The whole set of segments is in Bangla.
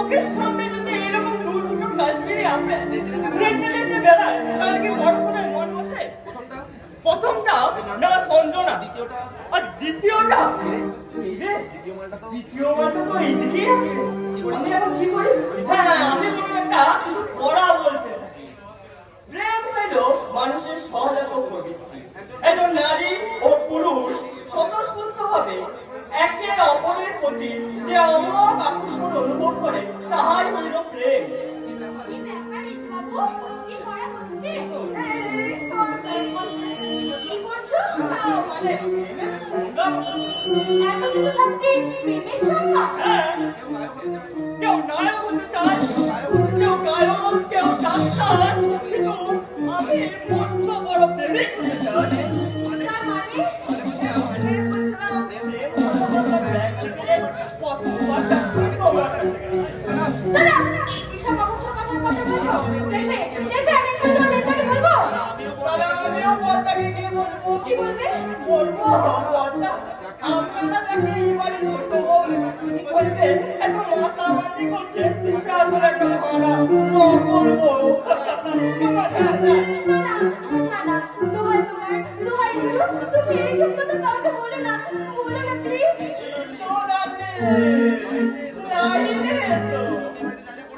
চোখের সামনে যদি এরকম দুটো কাশ্মীরি আপেল নেচে নেচে বেড়ায় তাহলে কি পড়াশোনায় মন বসে? প্রথমটা না সঞ্জনা, আর দ্বিতীয়টা দ্বিতীয় মালটা তো এইদিকেই আছে। আমি এখন কি করি? হ্যাঁ, আমি বলবো একটা পড়া বলতে থাকি। প্রেম হইল মানুষের সহজাত প্রবৃত্তি। একজন নারী ও পুরুষ স্বতঃস্ফূর্তভাবে একে অপরের প্রতি যে অমোঘ আকর্ষণ অনুভব করে তাহাই হইল প্রেম। কেউ নায়ক হতে চায়, কেউ গায়ক, কেউ ডাক্তার, কিন্তু আমি মস্ত বড় প্রেমিক হতে চাই।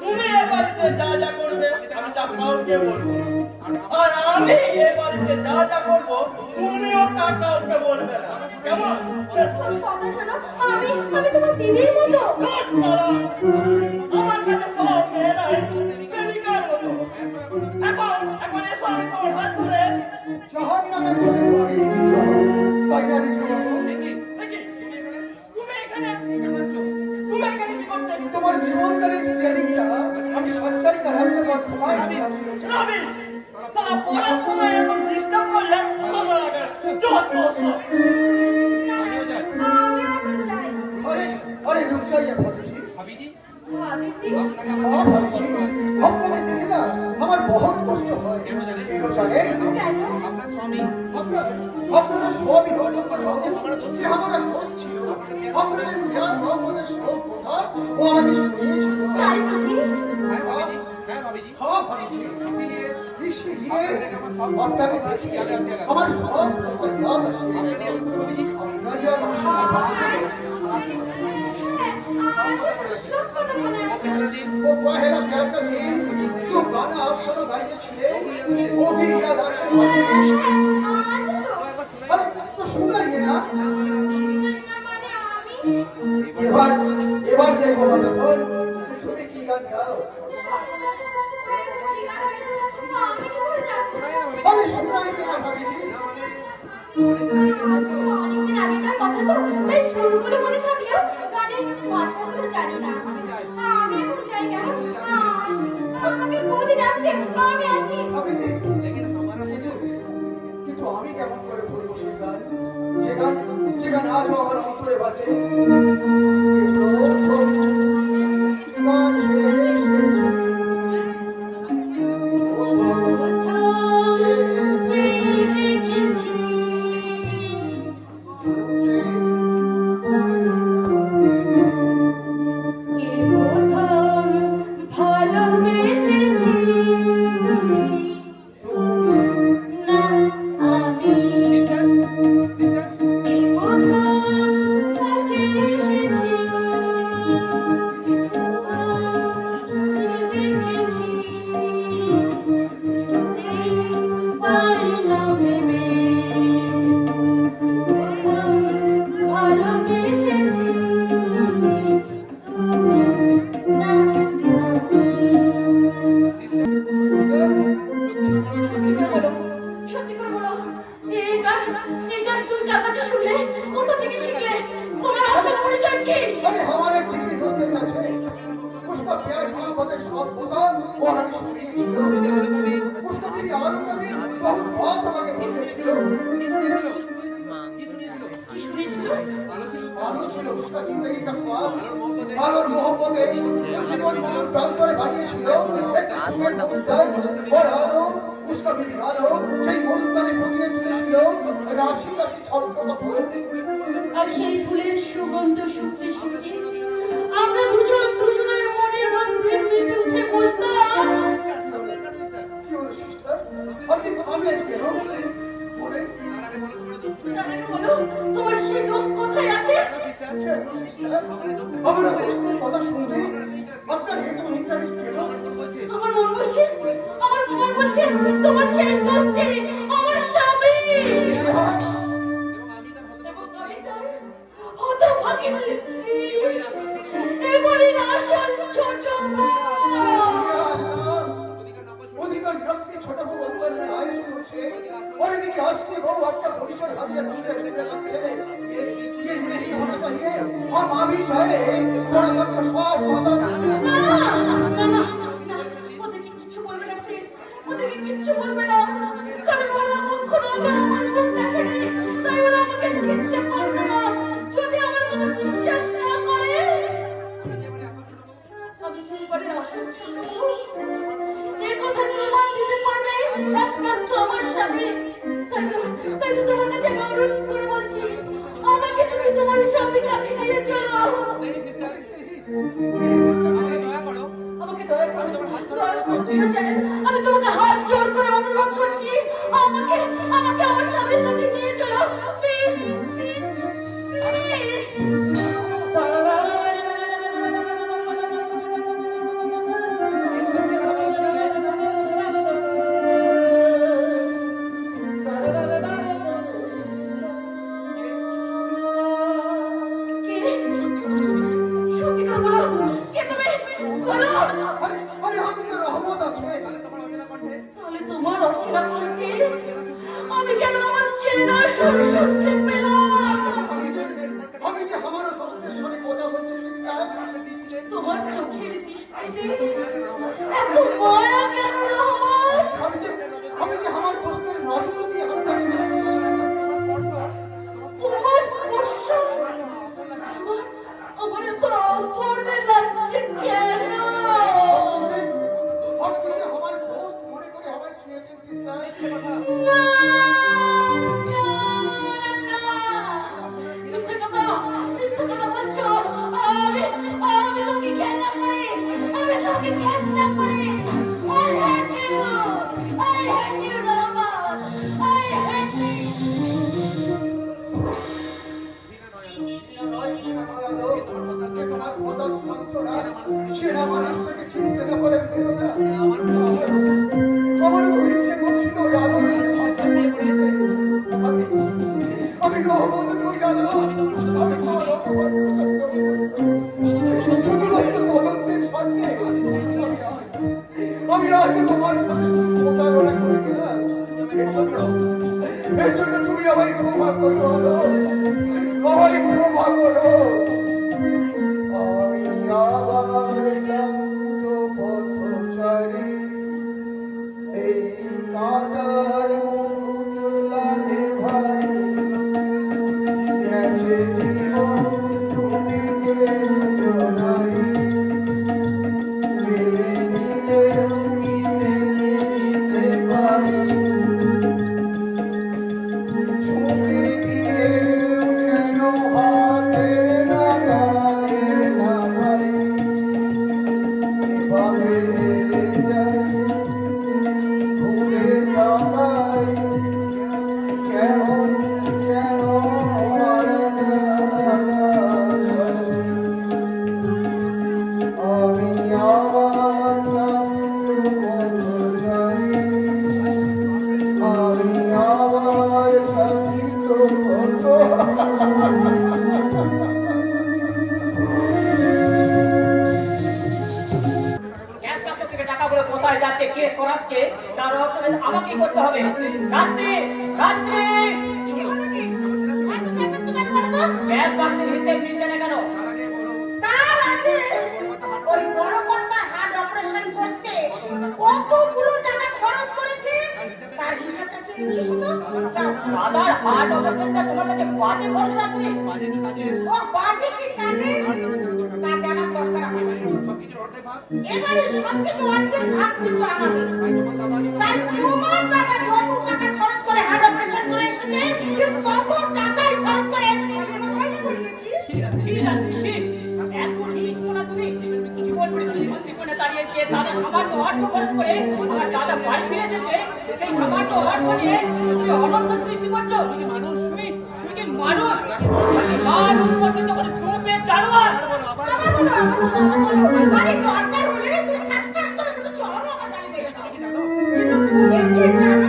তুমি এ বাড়িতে যা যা করবে আমি তা কাউকে বলবো, আর আমি এ বাড়িতে যা যা করবো তুমিও তা কাউকে বলবে না, কেমন? কথা শোনো, আমি তোমার দিদির মতো। আমার কাছে সব মেয়েরাই প্রেমিকার মতো। এখন এসো, আমি তোমার হাত ধরে জাহান্নামের পথে পড়িয়ে দিচ্ছ, তাই না রিজু বাবু? তোমার জীবনকারী স্টিয়ারিংটা আমি সচ্চাইকা রাস্তা পর ঘুমাই সারা পড়ার সময় এরকম ডিস্টার্ব করলে ভালো লাগে। আরে রূপসাইয়া ভাবিজি, আপনাকে দেখে না আমার বহুত কষ্ট হয়। কেন জানেন? আপনারা সবই যে আমার এক বোন ছিল, আপনাদের জ্ঞান ভগবানের সব কথা ও আমাকে শুনিয়েছিল। ইসলিয়ে আপনাকে দেখি আমার সব কথা याद আসে। वो पहला प्यार का दिन जो गाना आप दोनों गाइए छिले वो भी याद আছে? अरे तो सुनाइए ना। এবার দেখো বাদন তুমি কি গান গাও। আরে শুনাইয়ে না ভাবিজি। অনেকদিন আগেকার কথা তো, তাই সুরগুলো মনে থাকলেও গানের ভাষাগুলো জানি না। আমি এখন যাই কেমন? আমাকে বৌদি ডাকছে, আমি আসি। কিন্তু আমি কেমন করে বলবো সেই গান, যে গান আজও আমার অন্তরে বাজে। আলোর মোহব্বতে জীবন মরণ প্রান্তরে বানিয়েছিল একটা সুখের মুহূর্তায় বড় আলো উষ্ণ বিবি আলো সেই মুহূর্তারে ফুটিয়ে তুলেছিল রাশি রাশি ছলকটা ফুল। আর সেই ফুলের সুগন্ধ শুকতে শুকতে আমরা দুজনের মনের আমাকে বলো, তোমার সেই দোস্ত কোথায় আছে? আমার দোস্তের কথা শুনতে আপনার এত ইন্টারেস্ট কেন? আমার মন বলছে, তোমার সেই দোস্তি আমার স্বামী এবং আমি তার হতভাগিনী স্ত্রী, এবারে আসল ছোট অধিকার নকলি ছোট বউ অন্তরে আয়েশ করছে, অনেদিকে আসলে বউ আপনার পরিচয় হারিয়ে দূরে নিতে আসছে। ये नहीं होना चाहिए। हम अभी चाहे थोड़ा सा सब बदल ওদেরকে কিচ্ছু বলবে না প্লিজ, ওদেরকে কিচ্ছু বলবে না, কারণ ওরা কখনো আমার মুখ দেখেনি, তাই ওরা আমাকে চিনতে পারবে না। যদি আমার কথা বিশ্বাস না করে, আমি যে এবারে আসল ছোট বউ, এ কথা প্রমাণ দিতে পারবে একমাত্র আমার স্বামী। তাই তো তোমার কাছে আমি অনুরোধ করে বলছি, আমাকে তুমি তোমার স্বামীর কাছে নিয়ে চলো। আমাকে দয়া করো, সাহেব, আমি তোমাকে হাত জোর করে অনুরোধ করছি, আমাকে আমার স্বামীর কাছে নিয়ে চলো প্লিজ, প্লিজ, अरे हम तो रहमत আছে। তাহলে তোমার অচেনা কণ্ঠে আমি কেন আমার চেনা সুর শুনতে পেলাম? আমি যে আমার দোস্তের সঙ্গে কথা বলছি, তোমার চোখের দৃষ্টিতে এত মায়া কেন রহমান? আমি যে আমার দোস্তের নজর দিয়ে আপনাকে তোমার স্পর্শ আমার এত অপূর্ণ লাগছে কেন? আপনি যে আমার দোস্ত মনে করে আমায় ছুঁয়েছেন সিস্টার। মিথ্যে কথা বলছো। আমি তোমাকে ঘেন্না করি, I hate you, Rahman, I hate you। তোমার কথা যন্ত্রণা সেরা মানুষটাকে চিনতে না পারে আমার খুব ইচ্ছে করছিল ওই আলোর আমি রহমত নই আলো, আমি শুধুমাত্র তদন্তের স্বার্থে আমি আজ তোমার সাথে শুধু প্রতারণা করে গেলাম। এর জন্য তুমি আমায় ক্ষমা করো আলো, আমায় ক্ষমা করো। আমি আবার ক্লান্ত পথচারী, এই কাঁটার মুকুট লাগে ভারী, গেছে জীবন দুদিকে জোনাই, মেলে নিলে মেলে নিতে পারি, ছুটে গিয়ে কেন হাতে লাগালে না ভাই, এভাবে হেরে যাই ঘুরে কামাই, কেমন যেন আমি আবার আমি আবার থাকিত এক লাখ থেকে টাকাগুলো কোথায় যাচ্ছে, কে সরাচ্ছে, তার রহস্য আমাকেই করতে হবে। রাত্রি রাত্রি গ্যাস বাক্সের হিসেব মিলছে না কেন? তার আগে ওই বড় কর্তার হার্ট অপারেশন করতে কতগুলো টাকা খরচ করেছে তার হিসাবটা চেয়ে নিয়ে এসো তো। দাদার হার্ট অপারেশনটা তোমার কাছে বাজে খরচ রাত্রি? ও বাজে কি কাজে তা জানার দরকার আমার। এবারে সবকিছু অর্ধেক ভাগ কিন্তু আমাদের। তাই তোমার দাদা যত টাকা খরচ করে হার্ট অপারেশন করে এসেছে, ঠিক তত টাকাই খরচ করে আমি আমার গয়না করিয়েছি। এখন তুমি জীবন সন্দীপনে দাঁড়িয়ে যে দাদা সামান্য অর্থ খরচ করে আমার দাদা বাড়ি ফিরে এসেছে, সেই সামান্য অর্থ নিয়ে তুমি অনর্থ সৃষ্টি করছো। আরে দরকার হলে তুমি কাজটা করে তুমি চলো আমার গালে মেরে দাও। কিন্তু তুমি কি জানো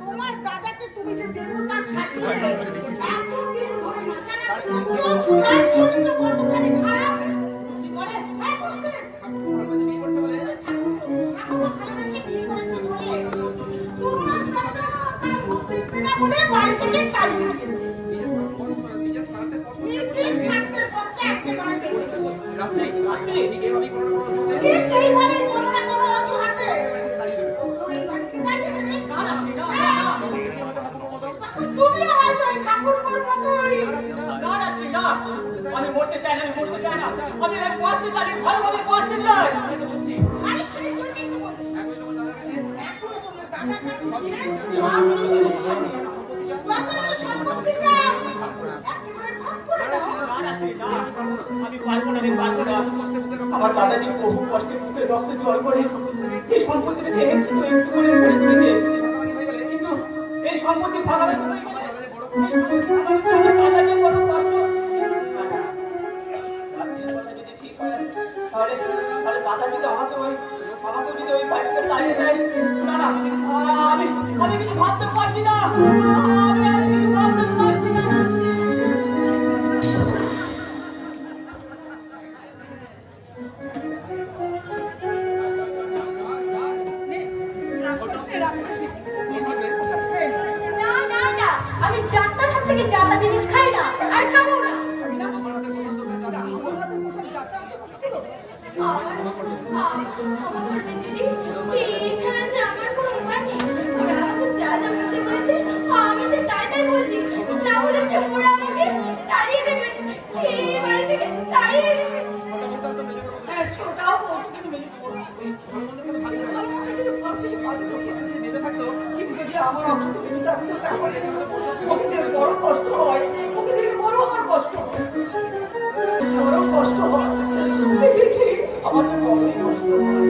তোমার দাদাকে তুমি যে দেবতা সাজিয়ে এতদিন ধরে নাচানাচি করছো তার চরিত্র কতখানি খারাপ কি করে? হ্যাঁ বলতে ঠাকুমা ভালোবেসে বিয়ে করেছে বলে তোমার দাদা তার মুখ দেখবে না বলে বাড়ি থেকে তাড়িয়ে দিয়েছে। নিজের স্বার্থের পক্ষে একেবারে বেঁচে গেছে। রাত্রি ঠিক এইভাবেই কোনো না কোনো অজুহাতে ওই বাড়ি থেকে তাড়িয়ে দেবে। না না না তুমিও হয়তো ওই ঠাকুরপুর মতোই। না রাত্রি না, আমি মরতে চাই না, আমি মরতে চাই না, আমি বাঁচতে চাই, ভালোভাবে বাঁচতে চাই। আরে সেই জন্যই তো বলছি এখনো তোমার দাদার কাছে গিয়ে সব কিছু লিখে যতগুলো সম্পত্তি চাও একেবারে ভাগ করে দাও। না রাত্রি না, আমি পারবো না, আমি পারবো না। আমার দাদাজি বহু কষ্টে বুকে রক্ত জল করে এই সম্পত্তিটাকে একটু একটু করে গড়ে তুলেছে, কিন্তু এই সম্পত্তি ভাগাবে কোনো দাদাকে বড় কষ্ট। রাত্রির কথা যদি ঠিক হয় তাহলে দাদা যদি আমাকে যদি ওই বাড়িতে দাঁড়িয়ে দেয়, না না আমি কিছু ভাবতে পারছি না, আমি কিছু ভাবতে পারছি না। না না না, আমি যাত্রার হাত থেকে যাতা জিনিস খাই না আর খাবো না। এছাড়া যে আমার কোনো উপায় নেই। ওরা আমাকে যা যা বলতে বলেছে আমি যে তাই তাই বলছি, না হলে যে ওরা আমাকে তাড়িয়ে দেবে, এই বাড়ি থেকে তাড়িয়ে দেবে। ছোটাও কিন্তু আমার বড় কষ্ট হয়, ওকে দেখে বড় আমার কষ্ট হয়, বড় কষ্ট হয় দেখে আমার যে বড়ই কষ্ট হয়।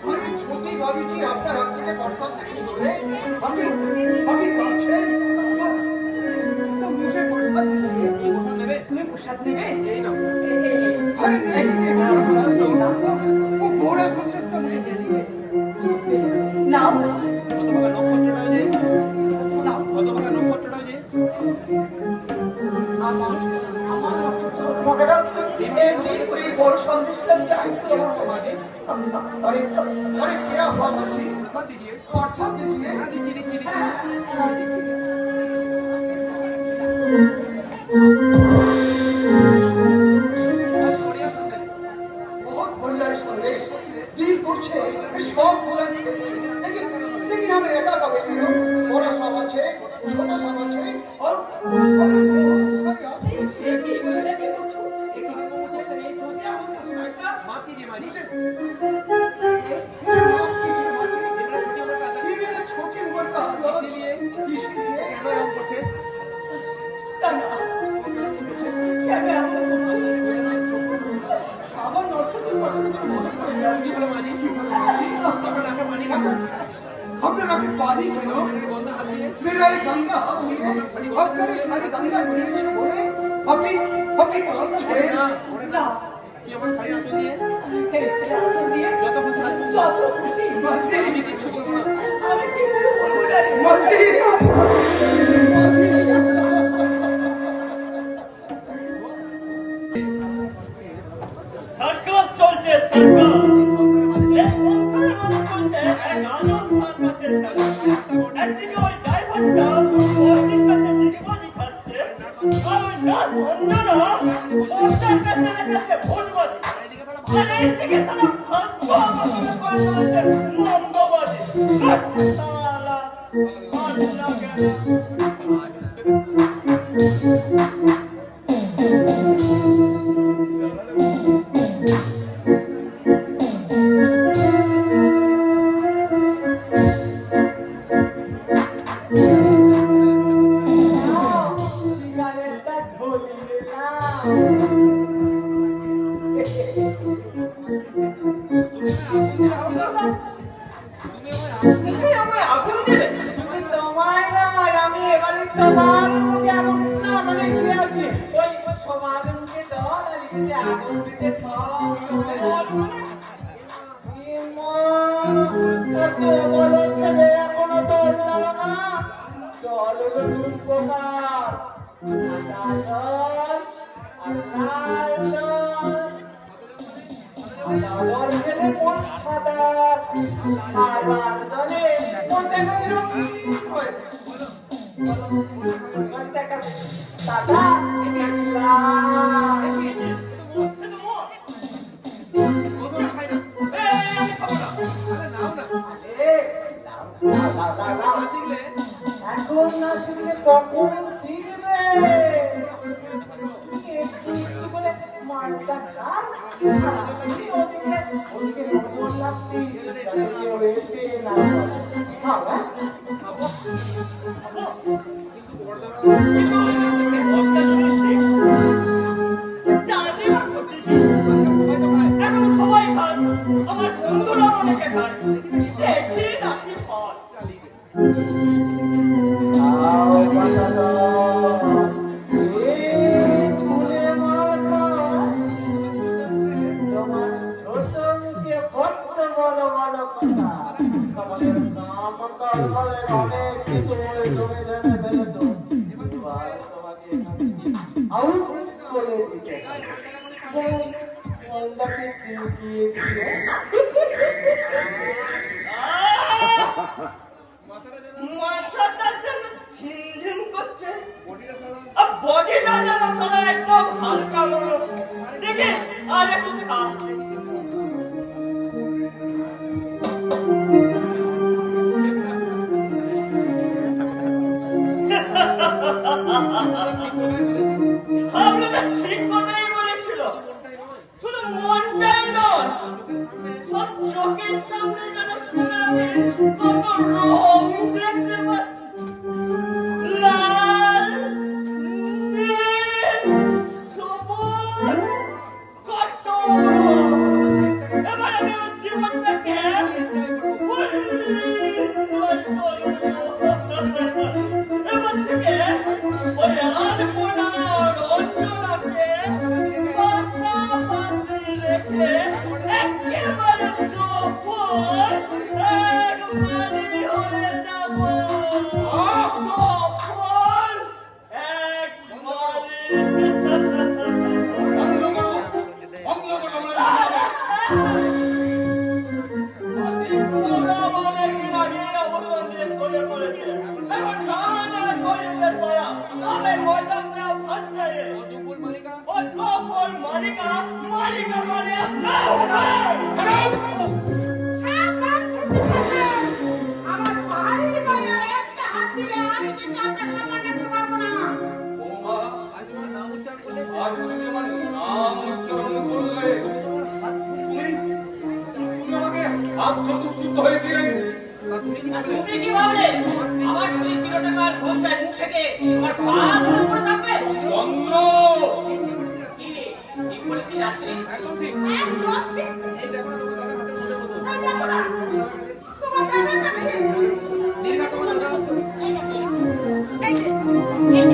আরে ছোটি বাবিজি আপনার হাত থেকে প্রস্তাব নেয়নি বলে আপনি কাঁদছেন? তো মুঝে প্রস্তাব দিজিয়ে। তুমি প্রসাদ নেবে? अरे नहीं वो बोरा सक्सेस का मुझे दीजिए। না বড় সন্দেশটা চাই अरे क्या हुआ जी? प्रसाद दीजिए। बहुत बढ़िया संदेश दिल করছে সব বলেন, लेकिन हमें एका का बेटी नो बड़ा सब আছে ছোট सब আছে और बहुत सारी ये मेरा छोटी उम्र का इसीलिए আমার নর্তকীর কথা মনে পড়ে গেল। हमने रखे पानी के नो मेरा एक गंगा हुई है अब मेरी सारी गंगा ब्रीच बोले अपनी काम छे না যত খুশি माजी আমি কিচ্ছু বলবো না রে। माजी সার্কাস চলছে, সার্কাস এই সংসারের মধ্যে চলছে এক আনন্দ সার্কাসের খেলা। একদিকে ওই ড্রাইভারটা ওর কাছে নির্বাচি খাচ্ছে, আর ওই নাচ অন্যরা ওর কাছে ভোটবাজি, আর এইদিকে সারা ভাগ্য আমাকে করে চলছে মন্দবাজি। সালা আল্লাহ কেন সিগারেটটা ধরিয়ে তুমি আমায় আগুন দেবে? তুমি তোমায় না, আমি এবারে তোমার মুখে আগুন না, মানে কি আর কি ওই সবার মুখে দল আর আগুন দিতে বলো ছেলে এখনো তোর না জল হলো উপকার জল খেলে মন সাদা খাবার জলে মনটা রঙিন হয়েছে দাদা এখন না শিখলে কখন শিখবে বলে মানটা কার ওদিকে মন লাগছি এখন সবাই খান আমার বন্ধুরা অনেকে খান দেখি নাকি হয় মাথাটা যেন ঝিমঝিম করছে আর বডিটা যেন সারা একদম হালকা মনে হচ্ছে দেখি আর একটু খা আপনি তো ঠিক কথাই বলেছিল শুধু মনটাই নয় সব চোখের সামনে যেন সোনালি কত রং দেখতে পাচ্ছি লাল নীল সবুজ কত রং এবার আমি আমার জীবনটাকে এবার থেকে ওই আলপনা রঞ্জনাকে পাশাপাশি রেখে একেবারে গোপন একবারে হয়ে যাব গোপন মালিকা মালিকা মানে সাবধান সত্যি সাবধান আমার বাড়ির গায়ে আর একটা হাত দিলে আমি কিন্তু আপনার সম্মান রাখতে পারবো না তুমি কিভাবে আমার 2 কিলো টাকার ঘন্টায় মুখ থেকে আমার পা ধরে পড়ে থাকবে চন্দ্র কি বলেছি রাত্রি একদম ঠিক এই দেখো না তোমার দাদার কাছে নিয়ে না তোমার দাদা এই যে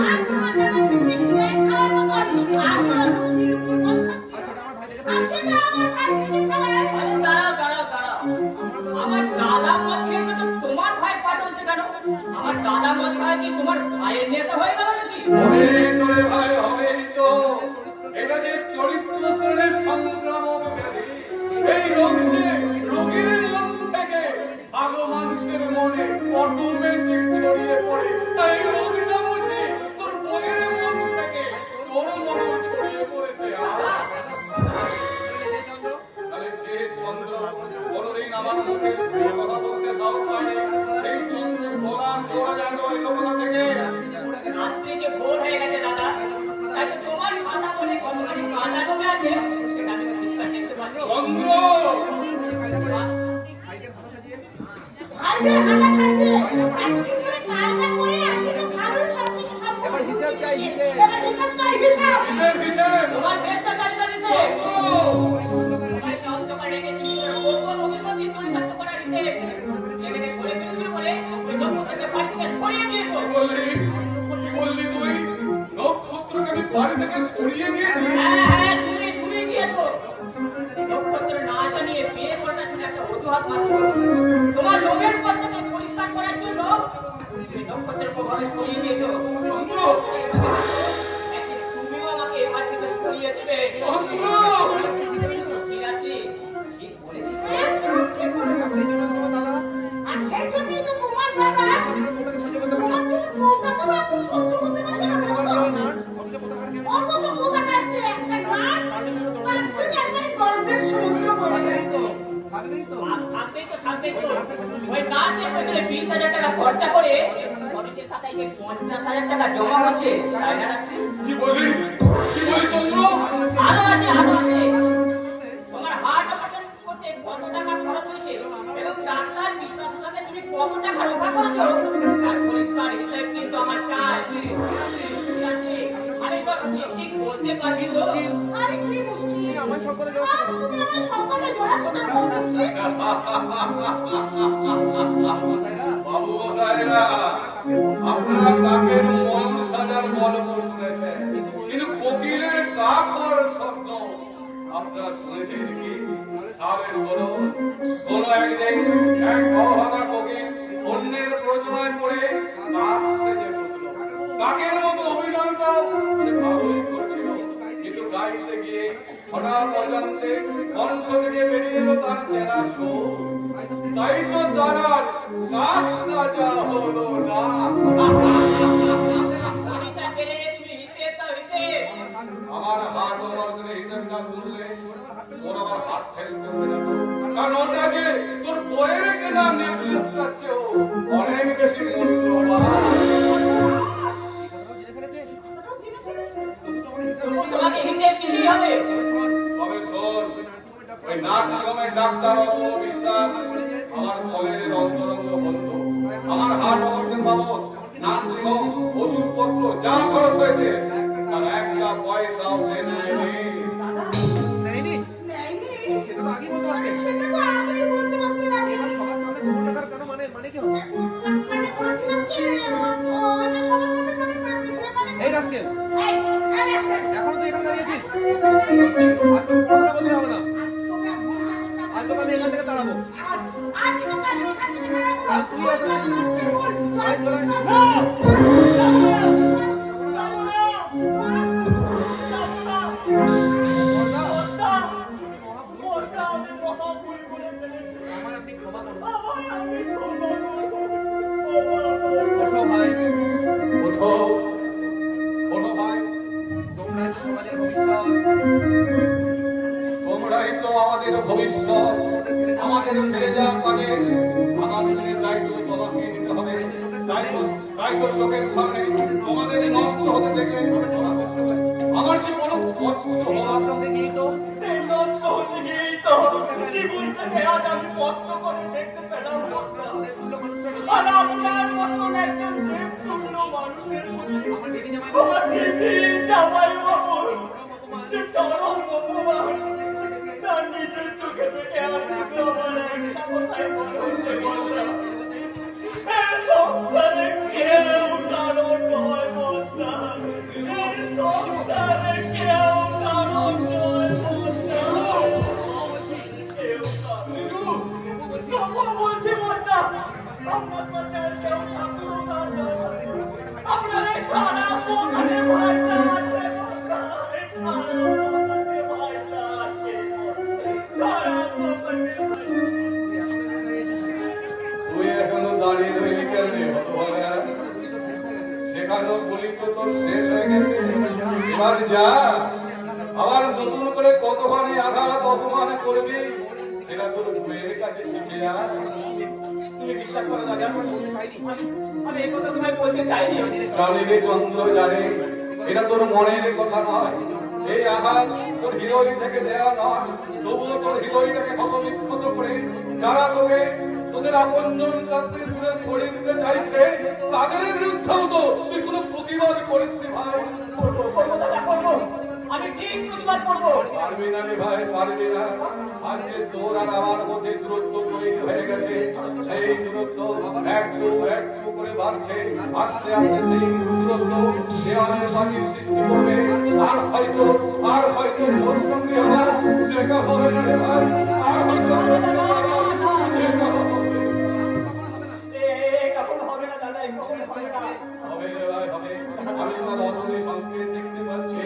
আর তোমার দাদা সেদিন সিগারেট খাওয়ার মতো আজ লুকিয়ে মদ খাচ্ছে আর সেটা আমার ভাই থেকে ফেলায় দাঁড়াও আমার দাদা মদ খেয়েছে তো তোমার ভাই পাঠলছে কেন আমার দাদা মদ খায় কি তোমার ভাইয়ের নেশা হয়ে গেল নাকি ভাই হবে তো এটা যে চরিত্র শ্রেণীর সংক্রামক ব্যাধি এই রোগ যে রোগীর মন থেকে ভালো মানুষের মনে অটোমেটিক ছড়িয়ে পড়ে তাই রোগটা বুঝে তোর বইয়ের মন থেকে তোর মনেও ছড়িয়ে পড়েছে আরে যে চন্দ্র কোনদিন আমার মুখে কথা বলতে সাহস পায়নি সেই চন্দ্র বলার জোড়া জানো এই লোকটা থেকে রাত্রি যে ভোর হয়ে গেছে দাদা তাই তোমার সাদা বলে কতখানি কাঁদা কমে আছে সেটা আমি চেষ্টা দেখতে পাচ্ছি চন্দ্র ভাইদের হাঁটা সাজিয়ে এতদিন ধরে কায়দা করে একদিকে ভালো সবকিছু সব এবার হিসাব চাই হিসাব তোমার চেষ্টা কাজটা দিতে তোমার চন্দ্রকা রেখে তুমি ওপর অভিসন্ধি চরিতার্থ করার দিতে যেখানে করে ফেলেছিল বলে ওই লোকটাকে পার্টিকে সরিয়ে দিয়েছো কি বললি সরিয়ে দিয়েছি। হ্যাঁ, তুমি দিয়েছো। নক্ষত্র না জানিয়ে বিয়ে করাটা ছিল একটা অজুহাত মাত্র। তোমার লোভের পথটাকে পরিষ্কার করার জন্য তুমি নক্ষত্রের প্রভাবে সরিয়ে দিয়েছো। চন্দ্র, নাকি তুমিও আমাকে এবার থেকে সরিয়ে দেবে? চন্দ্র, মিরাজি, ঠিক বলেছিস তো? একদম ঠিক বলেছো। আর সেই জন্যই তো তোমার দাদা তোমার জন্য বউটাকেও একদম সহ্য করতে পারছে না, জানো তো? অথচ কোথাকারকে একটা নার্স তার জন্য একবারে গরমের সমুদ্র বয়ে যাচ্ছে। থাকবেই তো। ওই নাচের পেছনে 20,000 টাকা খরচা করে খরচের খাতায় যে 50,000 টাকা জমা হচ্ছে, তাই না? কি বললি? কি বলি চন্দ্র? আরো আছে। তোমার হার্ট অপারেশন করতে কত টাকা খরচ হয়েছে এবং ডাক্তার বিশ্বাসের সাথে তুমি কত টাকা রোগা করেছো, তার পরিষ্কার হিসেব কিন্তু আমার চাই। আমি সব ঠিক বলতে পারছি তো? আরে কি মুশকিল, আমার সব কথা জড়াচ্ছ কেন? তুমি আমার সব কথা জড়াচ্ছ কেন বলো দেখি? বাবু মশাইরা, আপনারা কাকের ময়ূর সাজার গল্প শুনেছেন, কিন্তু কোকিলের কাক হওয়ার স্বপ্ন আপনারা শুনেছেন কি? তাহলে শুনুন। কোন একদিন এক অভাগা কোকিল অন্যের প্রয়োজনায় পড়ে কাক সেজে বসল। কাকের মতো অভিনয়টাও সে ভালোই করছিল, কিন্তু গাইতে গিয়ে হঠাৎ অজান্তে কণ্ঠ থেকে বেরিয়ে এলো তার চেনা সুর। তাই তো তার কাক সাজা হলো না। কবিতা ছেড়ে তুমি হিসেব দাও, হিসেব। আমার হাট অপারেশনের হিসেবটা শুনলে তোর আবার হাট ফেল করবে না তো? কারণ ওটা যে তোর বইয়ের কেনা নেকলেসটার চেয়েও অনেক বেশি মূল্যবান। তোমাকে হিসেব দিতেই হবে। তবে শোন, ওই নার্সিংহোমের ডাক্তার অতুল বিশ্বাস আমার কলেজের অন্তরঙ্গ বন্ধু। আমার হার্ট অপারেশন বাবদ নার্সিংহোম ওষুধপত্র যা খরচ হয়েছে তার একটা পয়সাও সে নেয়নি। নেয়নি? আরে সেটা তো আগেই বলতে পারতেন আপনি। মানে বলছিলাম কি, ওইটা সবার সাথে এই রাস্কেল, এই রাস্কেল, এখনো তুই এখানে দাঁড়িয়েছিস? আর আর তোর কথা বলতে হবে না। তোকে আর ভুল যাবে না। আর তোকে আমি এখান থেকে তাড়াবো। আজ তোকে আমি এখান থেকে তাড়াবো। আর তুই আসলে আয় চলে আমায় আপনি ক্ষমা করুন। ওঠো ভাই, ওঠো, ওঠো ভাই, তোমরাই তো সমাজের ভবিষ্যৎ। তোমরাই তো আমাদের ভবিষ্যৎ। আমাদের ফেলে যাওয়ার কাজে আগামী দিনের দায়িত্ব তোমাকে নিতে হবে। দায়িত্ব চোখের সামনে তোমাদের নষ্ট হতে দেখে আমার যে বড় কষ্ট হওয়া রাস্তাতে গিয়ে তো এই নষ্ট হতে গিয়েই তো জীবনটাকে আজ আমি কষ্ট করে দেখতে পেলাম। আমাদের তুল্য মানুষটা যদি আর আপনার মতন একজন দেবতুল্য মানুষের প্রতি আমার দিদি জামাই আমার দিদি জামাই বাবুর যে চরম অপমান, তার নিজের চোখে দেখে আর কিন্তু আমার একটা কথাই মনে হচ্ছে, বন্ধুরা, এই সংসারে কেউ কারো নয় বন্ধা, এই সংসারে কেউ কারো নয় বন্ধা, কেউ কারো। তবু বলছি বন্ধা, আপনার কাছে আর কেউ থাকলো না। আপনার এই খারাপ মনে ভাইটা আছে বন্ধা, এই খারাপ মনে ভাইটা আছে, খারাপ মনে তুই এখনো দাঁড়িয়ে রইলি কেন রে হতভাগা? শেখানো বলি তো তোর শেষ হয়ে গেছে। এবার যা, আবার নতুন করে কতখানি আঘাত অপমান করবি সেটা তোর বইয়ের কাছে শিখে যা। তুমি বিশ্বাস করো দাদা, আমি এই কথা তোমায় বলতে চাইনি। জানে রে চন্দ্র, জানে এটা তোর মনের কথা নয়। এই আঘাত তোর হৃদয় থেকে দেয়া নয়। তবুও তোর হৃদয়টাকে ক্ষত বিক্ষত করে যারা তোকে তোদের আপনজন কাছে দূরে সরিয়ে দিতে চাইছে তাদের বিরুদ্ধেও তো তুই কোনো প্রতিবাদ করিস নি ভাই। করবো দাদা, করবো। আমি ঠিক প্রতিবাদ করবো। পারবি না রে ভাই, পারবি না। আজ যে তোর আর আমার মধ্যে দূরত্ব তৈরি হয়ে গেছে, সেই দূরত্ব একটু একটু করে বাড়ছে। আস্তে আস্তে সেই দূরত্ব দেওয়ালের বাড়ির সৃষ্টি করবে। আর হয়তো তোর সঙ্গে আমার দেখা হবে না রে ভাই, আর হয়তো দেখা হবে। কখন হবে না দাদা, কখন হবে না? হবে রে ভাই, হবে। আমি তার অধরে সংকেত দেখতে পাচ্ছি।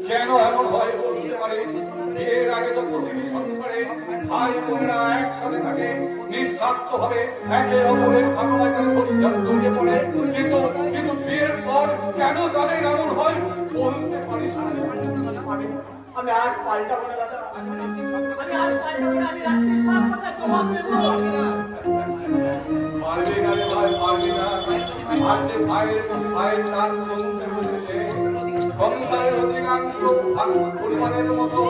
কেন এমন হয় বলতে পারে? বিয়ের আগে তো প্রতিটি সংসারে ভাই বোনেরা একসাথে থাকে, নিঃস্বার্থ ভাবে একে অপরের ভাবনায় জড়িয়ে পড়ে। কিন্তু বিয়ের পর কেন তাদের এমন হয় বলতে পারিস না? আমি আর পাল্টাবো না দাদা, আমি আর পাল্টাবো না। আমি রাত্রি সব কথা জবাব দেবো। পারবি না রে ভাই, পারবি না। আজ যে ভাইয়ের টান কমতে বসেছে, সংসারের অধিকাংশ পরিমাণের মতো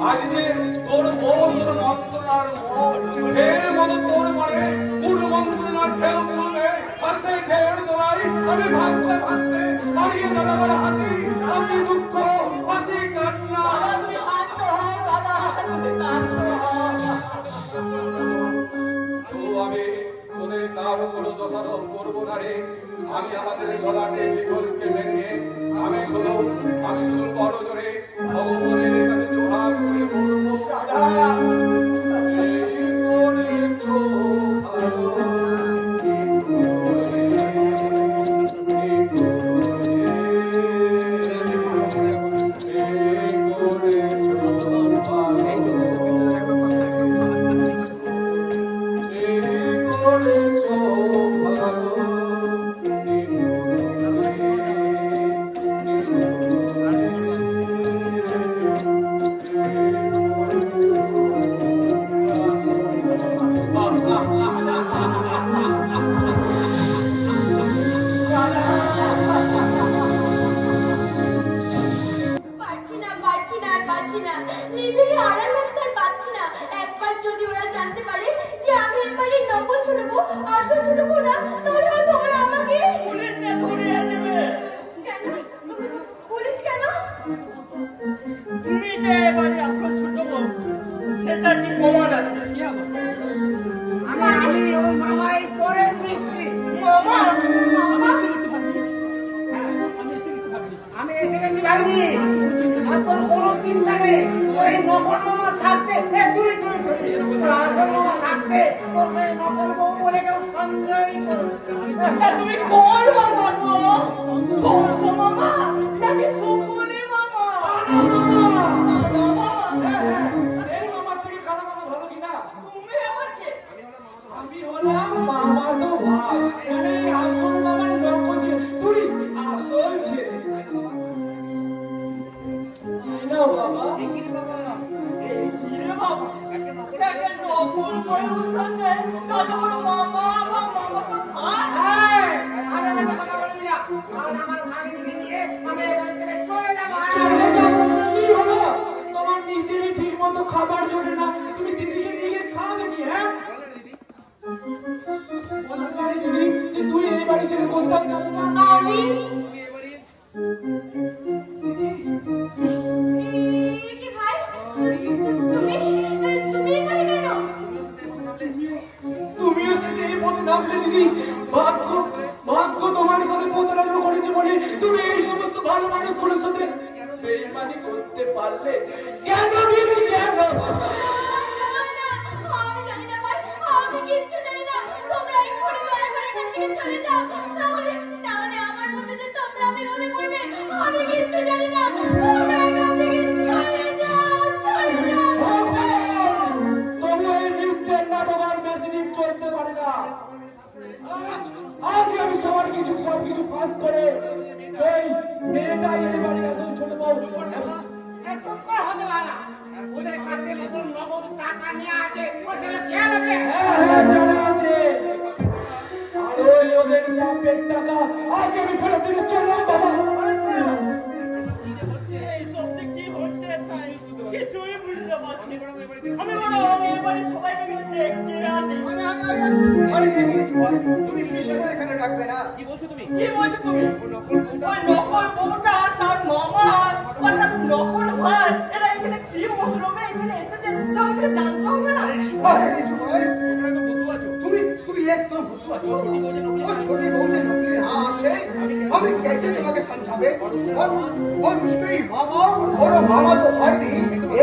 আজ যে তোর বোন মন্ত্রণার ঢের মতো তোর মানে পুরো মন্ত্রণার ঢেউ তুলবে। আর সেই ঢেউর দোলাই আমি ভাবতে ভাবতে হারিয়ে দাদা হাসি, হাসি দুঃখ, হাসি কান্না। তুমি শান্ত হও দাদা, তুমি শান্ত হও। তো আমি তোদের কারো কোনো দোষারোপ করবো না রে। আমি আমাদের গলাকে বিকল্পকে ভেঙে আমি শুধু বড় জোরে ভগবানের কাছে জোহার করে বলবো, দাদা এই করেছো ভালো, পারছি না, নিজেকে আড়াল রাখতে আর পারছি না। একবার যদি ওরা জানতে পারে যে আমি এই বাড়ির নকল ছোট বউ, আসল ছোট বউ না, তাহলে হয়তো ওরা আমাকে পুলিশে ধরিয়ে দেবে। কেন? পুলিশ কেন? তুমি যে এবারে আসল ছোট বউ, সেটা কি প্রমাণ আছে? কি হবে? আমি ও মামাই পরে মিস্ত্রি। মামা মামা? আমি এসে গেছি ভাবি, আর তোর কোনো চিন্তা নেই। তোর এই নকল মামা থাকতে তুই তোর আসল মামা থাকতে তোর এই নকল বউ বলে কেউ সন্দেহই করবে। তুমি কোন মামা গো? কংস মামা নাকি শকুনি মামা? এই মামা থেকে কারো মামা ভালো কিনা? তুমি আবার কে? আমি হলাম মামা তো ভাই, মানে আসল মামার নকল ছেলে, তুই আসল ছেলে। না বাবা, এই কি রে বাবা? একে নকল করে উঠানে, দাদা বড় মামা, আমার মামা তো ভাই। চলে যাবো না, কি হলো? তোমার নিজেরই ঠিক মতো খাবার জোটে না, তুমি দিদিকে নিয়ে খাবে কি? হ্যাঁ বলতে দিদি যে তুই এই বাড়ি ছেড়ে কোথাও যাবে না। আমি কি ভাই? তুমি এখানে কেন? তুমিও শেষে এই পথে নামলে দিদি। ভাগ্য তোমার সাথে প্রতারণা করেছে বলে তুমি এই সমস্ত ভালো মানুষগুলোর সাথে বেইমানি করতে পারলে। কেন দিদি, কেন? আমি জানি না ভাই, আমি কিচ্ছু জানি না। তোমরা এক্ষুনি দয়া করে এখান থেকে চলে যাও, তাহলে আমার মধ্যে যে তোমরা আমি মনে করবে। আমি কিচ্ছু জানি না, তোমরা এখান থেকে চলে যাও, চলে যাও। তবু এই মিথ্যের নাটক আর বেশি দিন চলতে পারে না। আজ আমি সবকিছু পাস করে সেই মেয়েটাই এই বাড়ি আসল ছোট বউ। চুপ করে হতে পারা, ওদের কাছে নতুন নগদ টাকা নিয়ে আছে, ওই ছেলে খেয়াল আছে। হ্যাঁ জানা আছে। আর ওই ওদের বাপের টাকা আজ আমি ফেরত দিতে চললাম বাবা। এই সত্যি কি হচ্ছে ছাই, কিছুই বুঝতে পারছি না। আমি বলো এবারে সবাইকে দেখতে আনি। আরে কি হয়েছে বল? তুমি কিসের এখানে ডাকবে না? কি বলছো তুমি? ওই নকল বউটা তার মামা অর্থাৎ নকল ভাই এরা এখানে কি মতলবে এখানে এসেছে তোমাকে জানতো না? আরে কিছু ভাই, তুমি একদম বুদ্ধু আছো। वो छोटी बहू जो नकली हाँ আছে, আমি कैसे তোমাকে समझावे? और उसके ही मामा और मामा तो भाई भी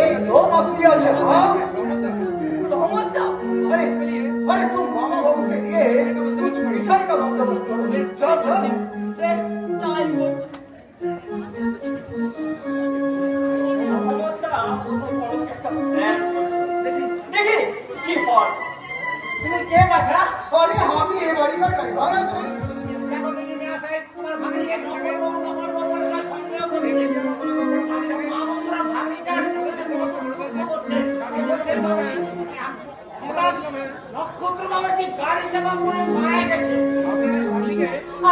एक दो मस्ती আছে हाँ। রহমতদা अरे तुम मामा बाबू के लिए कुछ मिठाई का बंदोबस्त करो। चल चल। বেশ তাই করছি। রহমতদা একটা প্ল্যান দেখি কি হয়। তুমি কে বাছা? আরে আমি এই বাড়ি का ड्राइवर আছে। দেখো তুমি মেয়া সাহেব তোমার ভাগ্নি এক নম্বর বড় বড় সন্দেহ করে আমরা ভাগ্নিটার নক্ষত্র বাবা কি গাড়ি চাপা করে মারা গেছে।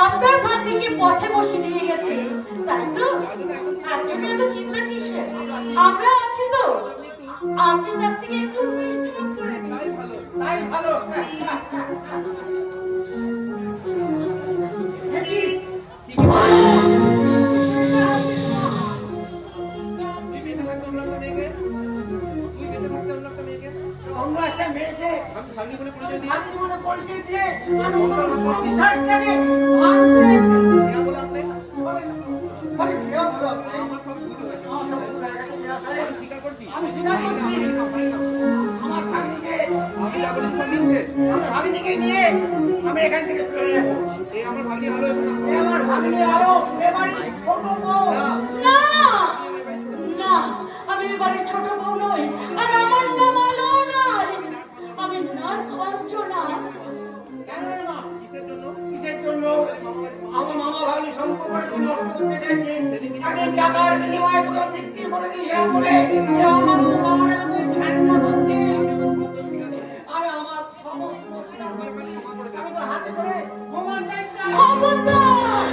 আপনার ভাগ্নিকে পথে বসে দিয়ে গেছে তাই তো? আর যদি এত চিন্তা কিসের? আমরা আছি তো, আপনি তার থেকে একটু মিষ্টি মুখ করে নিন। তাই ভালো। তোমরা একটা মেয়েকে ভাগ্নি বলে পরিচয় দিয়ে সংসারটাকে ভাঙতে अरे क्या बोला आपने? আমি স্বীকার করছি আমার ভাগ্নিকে আমার ভাগ্নিকে নিয়ে আমি এখান থেকে চলে যাবো। আমার ভাগ্নি আলো এবারে ছোট বউ না না, আমি এ বাড়ির ছোট বউ নই, আর আমার নাম আলো নয়, আমি নার্স অঞ্জনা। কেন রে মা? কিসের জন্য? আমার মামা ভাগ্নি সম্পর্কে নষ্ট করতে চাইছে। তাদের টাকার বিনিময়ে তোকে বিক্রি করে দিয়েছিলাম বলে যে আমার ওই মামারা তোকে ঠান্ডা করছে। আমি আমার সমস্ত আমি তো হাতে করে ক্ষমা চাইছি। খবরদার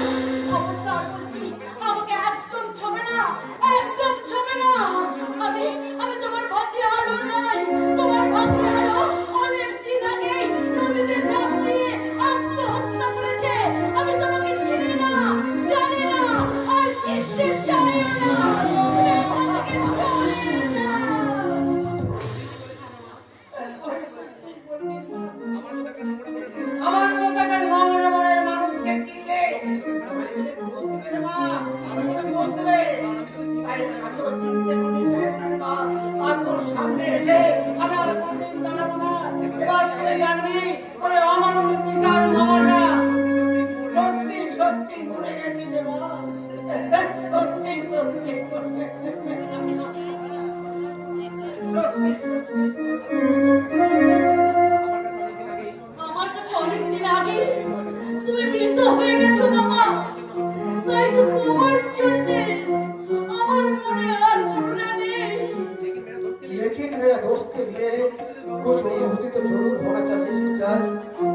খবরদার বলছি, আমাকে একদম ছবে না, একদম ছবে না। আমি আমি তোমার ভাগ্নি আলো নয়, তোমার ভাগ্নি আলো অনেক দিন আগে নদীতে ঝাঁপ দিয়ে আত্মহত্যা করেছে। আমি তোমাকে চিনি না, জানি না, আর চিনতে চাই না। তুমি এখান থেকে চলে যাও। আমার মতো একটা নমনে মনের মানুষকে চিনলে মা আমি তোকে দোষ দেবে। তাই আমি তোকে চিনতে কোনোদিন চাই না রে মা। আর তোর সামনে এসে আমি আর কোনোদিন দাঁড়াবো না। এবার তুই জানবি তোর অমানুষ বিশাল মামাটা সত্যি সত্যি মরে গেছে রে মা। সত্যি সত্যি আমার কাছে অনেকদিন আগে তুমি মৃত হয়ে গেছো মামা, তাই তো তোমার জন্য আমার মনে আর করুণা নেই। लेकिन मेरा दोस्त के लिए कुछ अनुभूति तो जरूर होना चाहिए सिस्टर।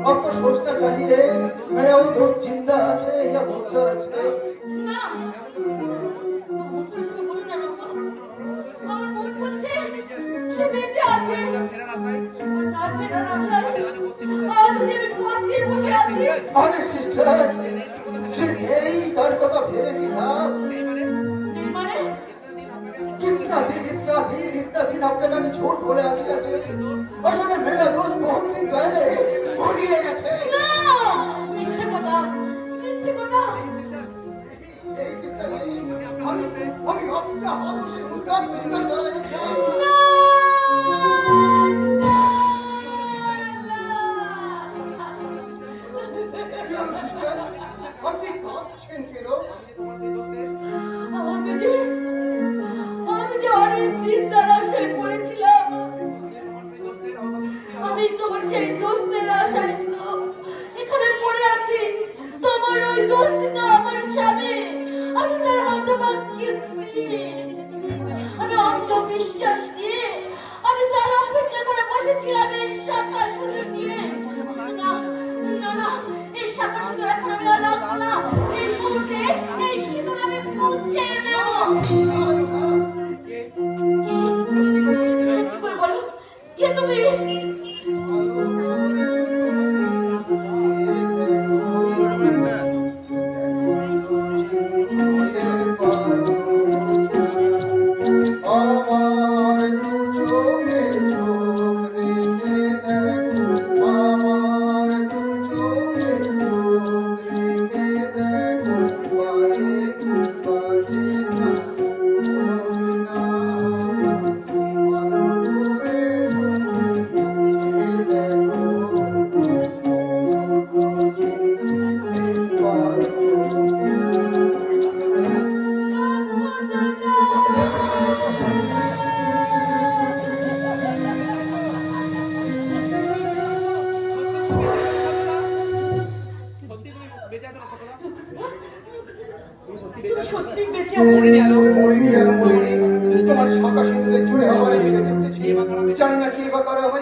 आपको सोचना चाहिए मेरा वो दोस्त जिंदा है या मुर्दा है। না, তুমি বলো না মামা, আমার মন বলছে সে বেঁচে আছে। তার ফেরার আশায় আজ যে আমি পথে বসে আছি। अरे सिस्टर सिर्फ यही कर का भेवे की ना মানে कितना दिन आपके जाने झूठ बोले आसी আছে আসলে मेरा दोस्त बहुत दिन पहले ভুলিয়ে গেছে। না, মিথ্যে কথা, মিথ্যে কথা। এই সিস্টার আমি আপনার হাত से उनका जिंदा चला গেছে। আপনি কাঁদছেন কেন? আমি যে অনেক দিন তার আশায় পড়েছিলাম। আমি তোমার সেই দোস্তের আশায় তো এখানে পড়ে আছি। তোমার ওই দোস্ত তো আমার স্বামী, আমি তার হতভাগ্যের স্ত্রী। আমি অন্ধবিশ্বাস নিয়ে আমি তার অপেক্ষা করে বসেছিলাম এই শাখা সুযোগ নিয়ে। না না না, এই শাখা সুযোগ এখন আমি আর রাখবো না। এই মুহূর্তে এই সিঁদুর আমি মুছে নেব। সত্যি করে বলো, কে তুমি?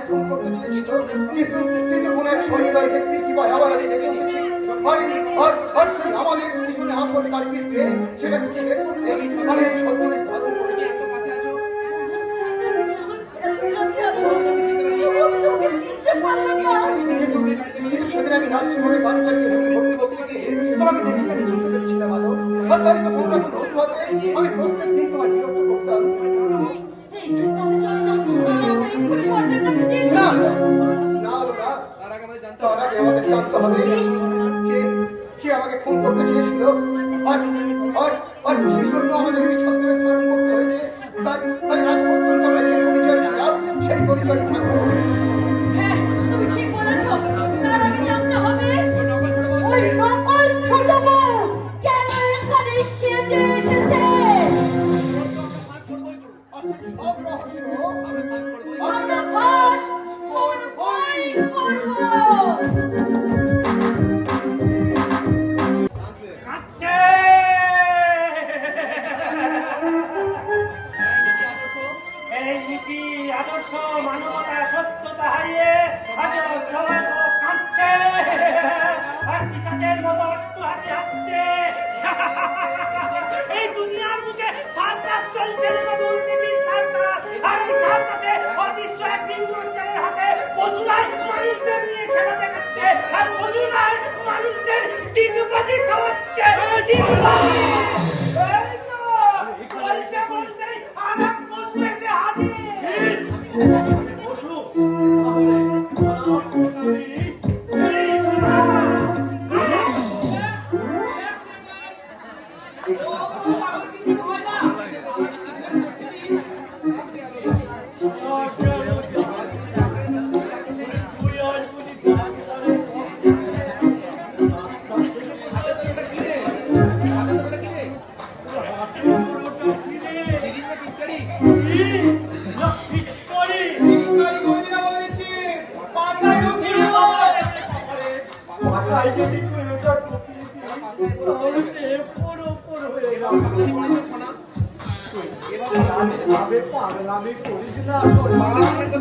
খুন করতে চেয়েছিল, কিন্তু কিন্তু কোন এক সহৃদয় ব্যক্তির কি বা আবার আমি বেঁচে উঠেছি। আর সেই আমাদের পিছনে আসল কালপিট পেয়ে সেটা খুঁজে বের করতে আমি এই ছদ্মবেশ ধারণ করেছি। কিন্তু সেদিন আমি নার্সিংহোমে গাড়ি চালিয়ে ভর্তি করতে গিয়ে তোমাকে দেখি আমি চিনতে পেরেছিলাম আলো। আর তাই তো কোনো না কোনো অজুহাতে আমি প্রত্যেক দিন তোমার বিরক্ত করতাম। না না লোনা, তার আগে আমাদের জানতে হবে কে আমাকে খুন করতে চেয়েছিল, আর আর আর কি জন্য আমাদেরকে ছদ্মবেশ ধারণ করতে হয়েছে। তাই তাই আজ পর্যন্ত আমরা যে পরিচয় ছিলাম সেই পরিচয় থাকবো। হ্যাঁ, তুমি ঠিক বলেছ। তার আগে জানতে হবে ওই নকল ছোট বউ কেন এখানে সেজে এসেছে। আর সেই সব রহস্য আমরা ফাঁস করবই করব। এই নীতি আদর্শ মানবতা সত্যতা হারিয়ে আজ সবাই কাঁদছে আর পিশাচের মতো একটু হাসি হাসছে। এই দুনিয়ার বুকে সার্কাস চলছে রে বাবু, দুর্নীতির সার্কাস। আর এই সার্কাসে অদৃশ্য এক রিংমাস্টারের হাতে পশুরাই মানুষদের নিয়ে খেলা দেখাচ্ছে, আর পশুরাই মানুষদের ডিগবাজি খাওয়াচ্ছে। এই তো বলতে বলতেই আরাম পশু এসে হাজির। পশু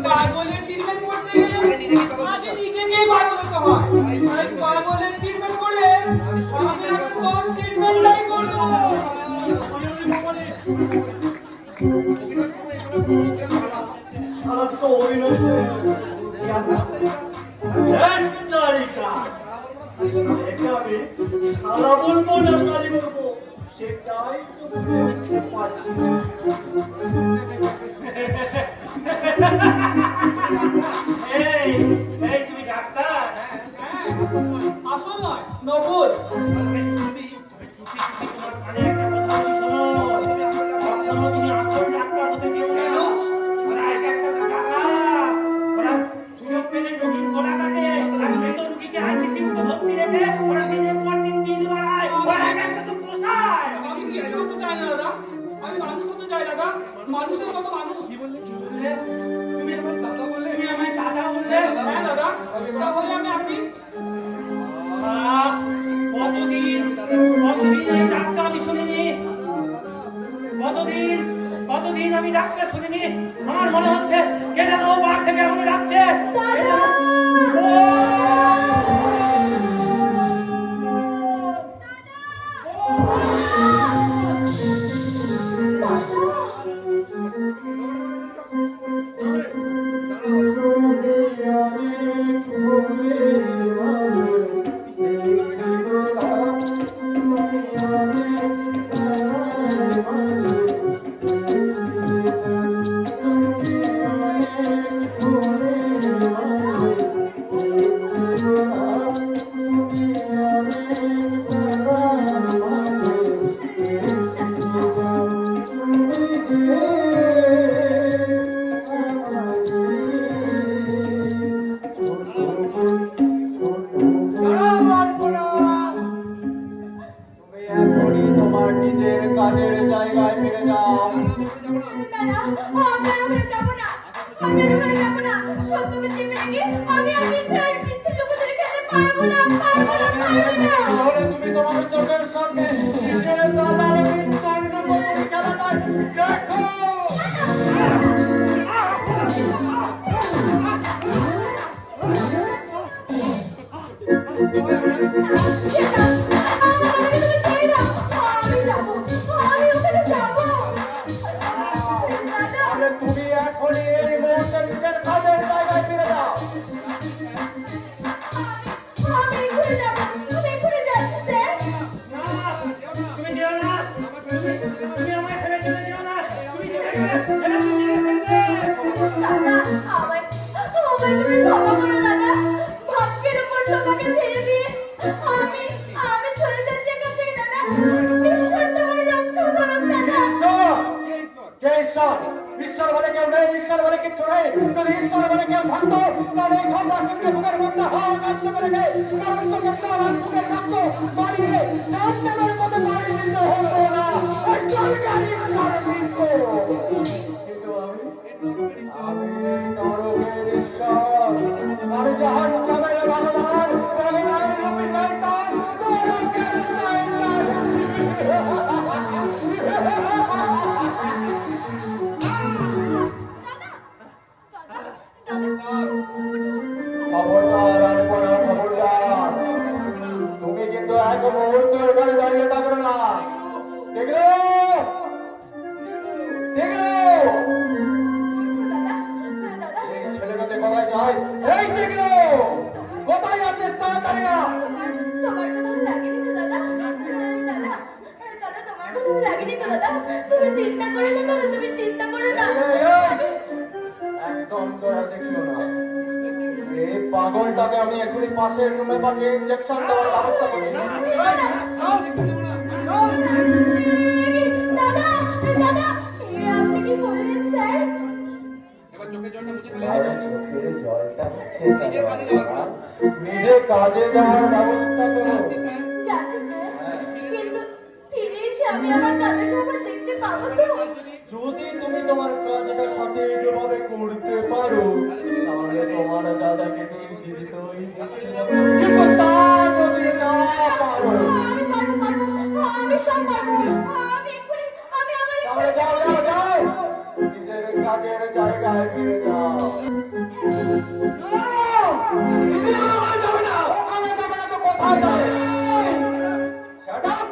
পাগলের ট্রিটমেন্ট করতে গেলে আগে নিজেকেই ভালো হতে হয়। আর পাগলের ট্রিটমেন্ট করলে আমি একদম ট্রিটমেন্টটাই করবো। বলবো না সারি বলবো, সেটাই তো বুঝতে পারছি না। এই তুমি ডাক্তার? আসল নয়, নকল। তোমার কানে একটা কথা বলি শোনো, কখনো তুমি আসল ডাক্তার হতে চেও না। ওরা এক একটা টাকা, ওরা সুযোগ পেলে রোগীর গলা কাটে, আর মৃত রোগীকে আইসিইউতে ভর্তি রেখে ওরা দিনের পর দিন বিল বাড়ায়। ওরা এক একটা তো কোষায়। আমি কিছু হতে চাই না দাদা, আমি মানুষ হতে চাই দাদা, মানুষের মতো মানুষ। কি বললে? তুমি আমার দাদা বললে? তুমি আমায় দাদা বললে? হ্যাঁ দাদা, তাহলে আমি আসি। কতদিন এই ডাক্তার আমি শুনিনি, কতদিন আমি ডাক্তার শুনিনি। আমার মনে হচ্ছে কে যেন ও পার থেকে আমাকে ডাকছে। তোমার নিজের কাজের জায়গায় ফিরে যাও। দাদা, আমি ওখানে যাব না, আমি ওখানে যাব না। সত্যকে চেপে রেখে আমি মিথ্যে লোকদের খেতে পারবো না। তাহলে তুমি তোমার চোখের সামনে নিজের দাদার মৃত্যুর নতুন খেলাটাই দেখো। তাহলে তুমি এখনই এই মুহূর্তে নিজের কাজের জায়গায় ফিরে যাও। ঈশ্বর বলে কেউ নেই, ঈশ্বর বলে কিচ্ছু নেই। যদি ঈশ্বর বলে কেউ থাকতো তাহলে এই সব রাষ্ট্রকে বুকের মধ্যে হাওয়া কাজ করে রেখে কারণ চোখের চাল আর বুকের রক্ত বাড়িয়ে চাঁদের মতো বাড়ি দিতে হতো না। আমি নরকের ঈশ্বর, আমি জাহান নামের ভগবান, ভগবান রূপে শয়তান, নরকের শয়তান। খবরদার আলপনা, খবরদার, তুমি কিন্তু এক মুহূর্ত এখানে দাঁড়িয়ে থাকবে না। দেখলো দেখলো এই ছেলেটা যে কোথায় যায়? এই দেখলো কোথায় আছিস তাড়াতাড়ি না। তোমার কোথাও লাগেনি তো দাদা? দাদা তোমার কোথাও লাগেনি তো দাদা? তুমি চিন্তা করো না দাদা, তুমি চিন্তা করো না। একদম দয়া দেখিও না। এই পাগলটাকে আমি এখনই পাশের রুমে পাঠিয়ে ইঞ্জেকশন দেওয়ার ব্যবস্থা করছি। দাদা দাদা আপনি কি বললেন স্যার? আরে চোখের জলটা মুছে ফেলো, নিজে কাজে যাওয়ার ব্যবস্থা করো। যাচ্ছি স্যার, কিন্তু ফিরে এসে আমি আমার দাদাকে আবার দেখতে পাবো তো? যদি তুমি তোমার কাজটা সঠিকভাবে করতে পারো তাহলে তোমার দাদাকে তুমি জীবিতই দেখতে পাবে। কিন্তু তা যদি না পারো আমি পারবো, আমি সব পারবো। আমি এক্ষুনি আমি আমার তাহলে যাও যাও যাও, নিজের কাজের জায়গায় ফিরে যাও। ওখানে যাবে না তো কোথায় যাবে? Shut up!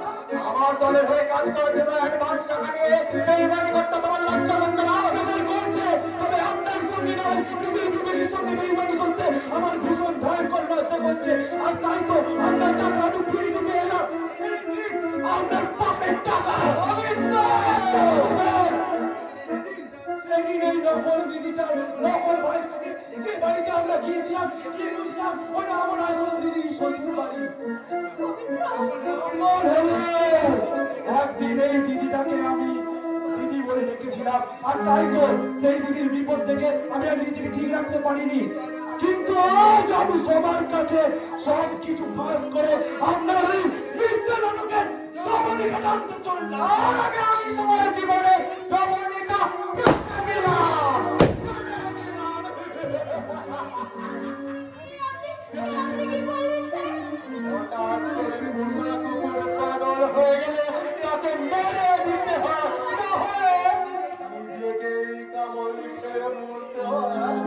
আমার দলের হয়ে কাজ করার জন্য অ্যাডভান্স টাকা নিয়ে বেইমানি করতে তোমার লজ্জা লজ্জা না আমার করছে, তবে আপনার সঙ্গে নয়, নিজের ফ্যামিলির সঙ্গে বেইমানি করতে আমার ভীষণ ভয়ঙ্কর লজ্জা করছে। আর তাই তো আপনার টাকা আমি ফিরে দিতে এলাম, আপনার পাপের টাকা। সেদিন এই নকল দিদিটার নকল ভাইয়ের সাথে যে বাড়িতে আমরা গিয়েছিলাম, কি বুঝলাম ওটা আমার আসল দিদির শ্বশুর বাড়ি। একদিন এই দিদিটাকে আমি দিদি বলে রেখেছিলাম, আর তাই তো সেই দিদির বিপদ থেকে আমি আর নিজেকে ঠিক রাখতে পারিনি। কিন্তু আজ আমি সবার কাছে সব কিছু ফাঁস করে আপনার এই মিথ্যা নাটকের জবনিকা টানতে চললাম। আর আগে আমি তোমার জীবনে জবনিকা দিলাম। আপনি কি বললেন স্যার? হঠাৎ করে মুসা কুকুর পাগল হয়ে গেলে তাকে মেরে দিতে হয়, না হলে নিজেকেই কামড় খেয়ে মরতে হয়।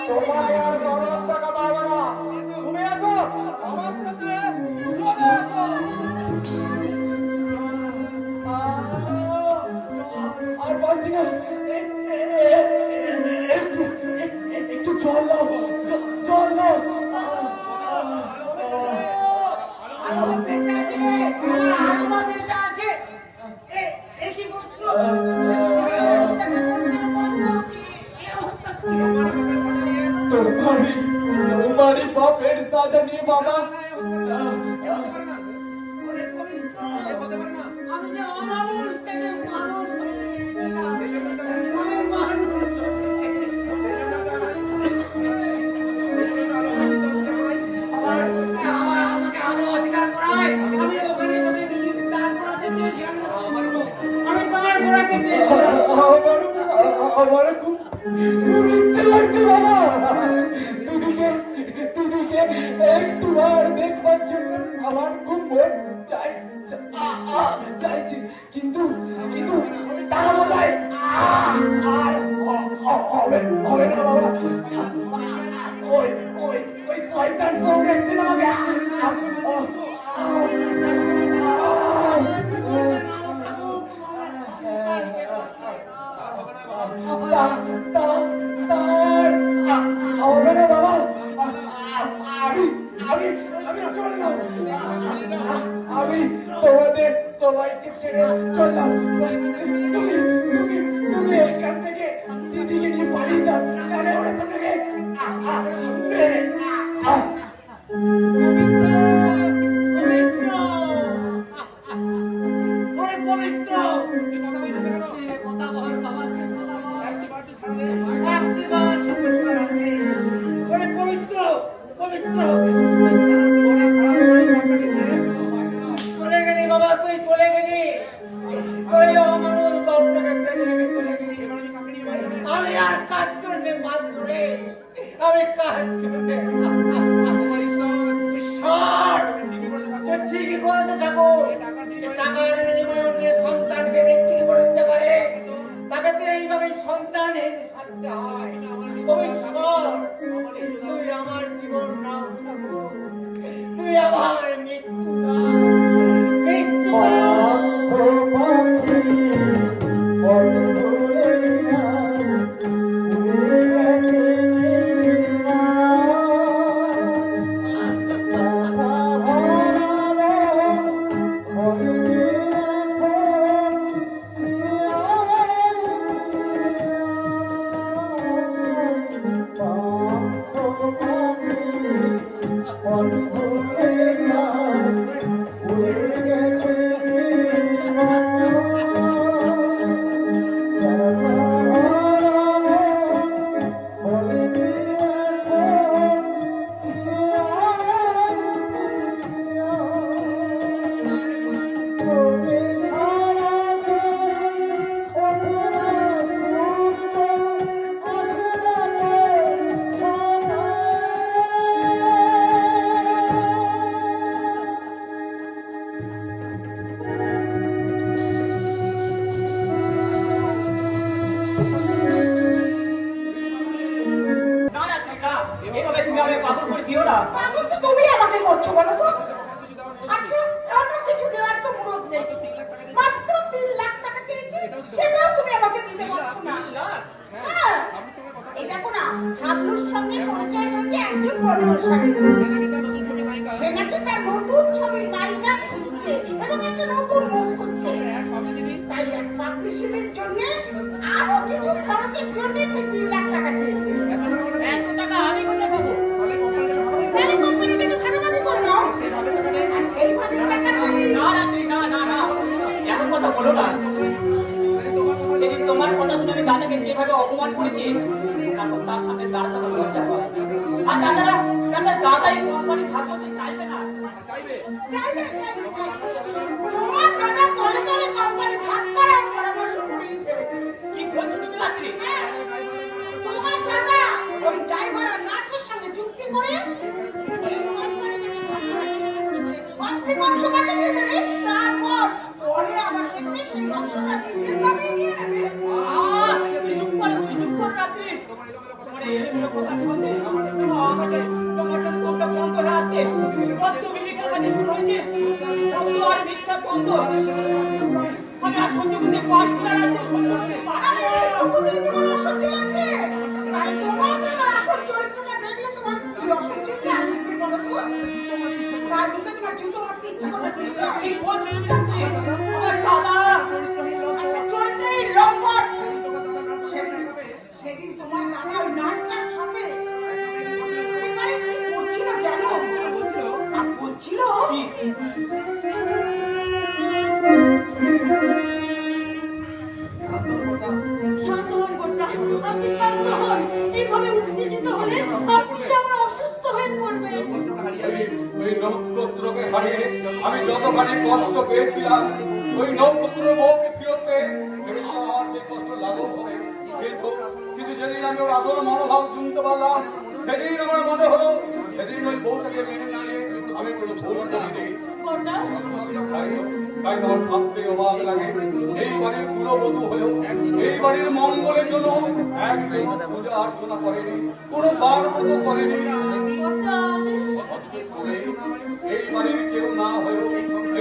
তোমাকে আর দরদ টাকা পাবো না, তুমি আসো আমার সাথে চলে আসো। আর পারছি না, একটু জল দাও, জল দাও। আরো বেঁচে আছে রে, আরো বেঁচে আছে। এ কি করছো? তোমারই বাপের সাজা নিয়ে বাবা আমি যে অমানুষ থেকে মানুষ হয়ে গেছিলাম। আমি মানুষ আমাকে আরো অস্বীকার করায়। আমি ওখানে তোকে নিয়ে দাঁড় করাতে চেয়েছিলাম, আমি দাঁড় করাতে চেয়েছিলাম। আমার খুব ইচ্ছে লাগছে বাবা, দিদিকে একটু আর দেখবার জন্য আমার খুব মন চাইছে। আমি তোমাদের সবাইকে ছেড়ে চললাম। তুমি তুমি তুমি এইখান থেকে দিদিকে নিয়ে পালিয়ে যাও, নাহলে ওরা তোমাকে মেরে পবিত্র ওরে পবিত্র কে কথা বল বাবা, কে কথা বল, একটিবার সবুজ করা নেই। ওরে পবিত্র পবিত্র চলে গেলি বাবা, তুই চলে গেলি, ওই অমানুষ বাপটাকে ফেলে রেখে চলে গেলি। আমি আর কার জন্য বাদ করে, আমি কার জন্য ঠিকই করেছে ঠাকুর। টাকার বিনিময়ে অন্যের সন্তানকে বিক্রি করে দিতে পারে, তাকে তো এইভাবে সন্তানহীন সাজতে হয়। ঈশ্বর, তুই আমার জীবন নাও ঠাকুর, তুই আমার মৃত্যু দাও, মৃত্যু দাও। পাগল তো তুমি আমাকে করছো বলো তো? আচ্ছা, অন্য কিছু দেওয়ার তো মুরদ নেই, মাত্র 3 লাখ টাকা চেয়েছি, সেটাও তুমি আমাকে দিতে পারছো না। হ্যাঁ, এই দেখো না, হাবলুর সঙ্গে পরিচয় হয়েছে একজন বড়শালী, সে নাকি তার নতুন ছবির নায়িকা খুঁজছে এবং একটা নতুন মুখ খুঁজছে, তাই এক পাবলিশিংয়ের জন্য আরো কিছু খরচের জন্য 3 লাখ টাকা চেয়েছে। এত টাকা আমি কোথায় পাবো? তাহলে কোম্পানিটাকে ভাগাভাগি করে নাও, আর সেই ভাগের টাকা না রাত্রি, না না না, এমন কথা বলো না। সেদিন তোমার কথা শুনে আমি দাদাকে যেভাবে অপমান করেছি, তারপর তার সামনে দাঁড়াতে আমার লজ্জা হয়। আর তাছাড়া দাদা এই কোম্পানি ভাগ করতে চাইবে না। চাইবে, তোমার দাদা তলে তলে কোম্পানি ভাগ করার পরামর্শ করেই ফেলেছে। কি বলছো তুমি রাত্রি? তোমার দাদা ওই ড্রাইভার আর নার্সের সঙ্গে যুক্তি করে এই কোম্পানিটাকে ভাগ করার চেষ্টা করেছে। অর্ধেক অংশ তাকে দিয়ে দেবে, তারপর পরে আবার দেখবে সেই অংশটা নিজের নামে নিয়ে নেবে। চুপ করো রাত্রি। তোমার এই এলোমেলো কথা শুনলে তোমার কাছে কোনটা বন্ধ হয়ে আসছে, কত মিনিটের কাছে শুরু হয়েছে, সত্য আর মিথ্যা বন্ধ। আমি আর সহ্য করতে পারছি না রাত্রি, সহ্য করতে পারছি আরে এইটুকু দিয়ে তোমার অসহ্য লাগছে? তাই তোমার দাদার আসল চরিত্রটা দেখলে তোমার কি অসহ্য লাগবে বলো তো? তার মুখে তোমার জুতো মারতে ইচ্ছা করবে, বুঝছো? কি বলছো তুমি রাত্রি? আমার দাদা একটা চরিত্রহীন লম্পট। সেদিন তোমার দাদা ওই নার্সটার সাথে একেবারে কি করছিল জানো? আর বলছিল কি? শান্ত হন কন্যা, আপনি শান্ত হন। এইভাবে উত্তেজিত হলে আপনি যে আমার অসুস্থ হয়ে পড়বেন। ওই নক্ষত্রকে হারিয়ে আমি যতখানি কষ্ট পেয়েছিলাম, ওই নক্ষত্র বউকে ফিরত পেয়ে ভেবেছিলাম আমার সেই কষ্ট লাঘব হবে। কিন্তু যেদিন আমি ওর আসল মনোভাব শুনতে পারলাম, সেদিন আমার মনে হলো সেদিন ওই বউটাকে মেনে না নিয়ে আমি কোনো ভুল করে দিই। কন্যা, তাই তখন ভাবতে অবাক লাগে, এই বাড়ির পুরবধূ হয়েও এই বাড়ির মঙ্গলের জন্য একদিন পূজা অর্চনা করেনি, কোনো বার ব্রত করেনি। কন্যা, এই বাড়ির কেউ না হয়েও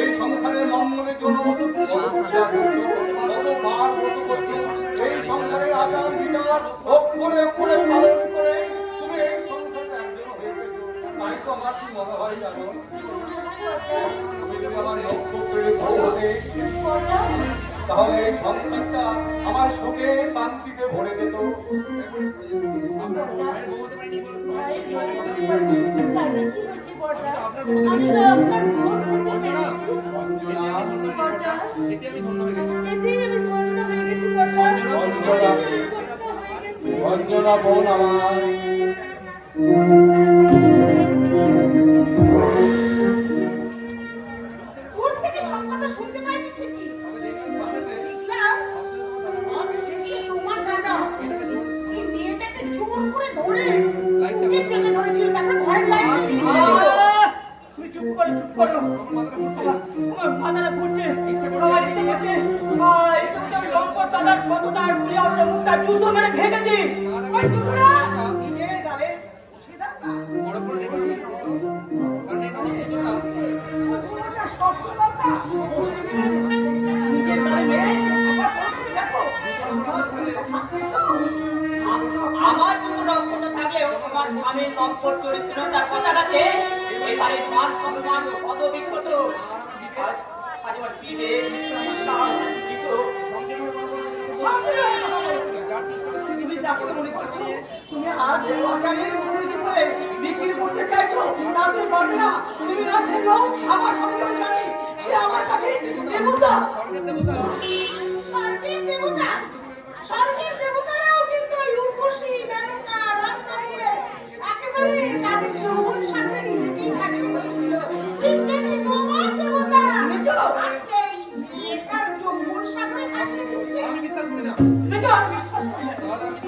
এই সংসারের মঙ্গলের জন্য কত পূজা করছো, কত বার ব্রত করছো, এই সংসারের আচার বিচার অক্ষরে অক্ষরে পালন করে তুমি এই সংসারে একজন হয়ে গেছো। তাই তো আমার কি মনে হয় জানো, তুমি যদি আমার নক্ষত্রের বউ হতে, তাহলে এই সংসারটা আমার সুখে শান্তিতে ভরে যেত। তাতে কি হয়েছে বড়দা? আমি তো আপনার বউ হতে পেরেছি। বড়দা, এতেই আমি ধন্য হয়ে গেছি বড়দা। ধন্য হয়ে গেছি। অঞ্জনা বোন আমার, দূর থেকে সব কথা শুনতে পাইনি ঠিকই, দেখলাম অবশেষে তোমার দাদা এই মেয়েটাকে জোর করে ধরে বুকে চেপে ধরেছিল, তারপরে ঘরের লাইটটা নিভিয়ে দিল। তুমি চুপ করো, চুপ করো। আমার মাথাটা ঘুরছে, আমার ইচ্ছে করছে আমি লঙ্কর দাদার সততার বলি আপনার মুখটা যুদ্ধ মেরে ভেঙেছি। ওই চুপড়া নিজের গালে সেদাম না, পুরোটা শব্দ কথা নিজের গালে মেরে একবার বলে দেখো। আমার দুটো লক্ষ্য থাকলেও তোমার স্বামীর লক্ষ্য চরিত্র তার কথাটাতে এবারে মান সম্মান কত বিক্ষত। আজ আমার বিয়ে তুমি যাকে মনে করছো, তুমি আজ বাজারের উপরে করে বিক্রি করতে চাইছো, না তুমি পারবে না। তুমি না চেনো আমার সঙ্গে জানি, সে আমার কাছে দেবতা, স্বর্গের দেবতা। স্বর্গের দেবতারাও কিন্তু ওই উর্বশী মেনকা রাস্তা দিয়ে একেবারে তাদের যৌবন সাথে নিজেকেই ভাসিয়ে দিয়েছিল। কিন্তু তোমার দেবতা আজকে মেয়েটার যৌবন সাগরে ভাসিয়ে দিচ্ছে। আমি বিশ্বাস করি না, আমি বিশ্বাস করি না,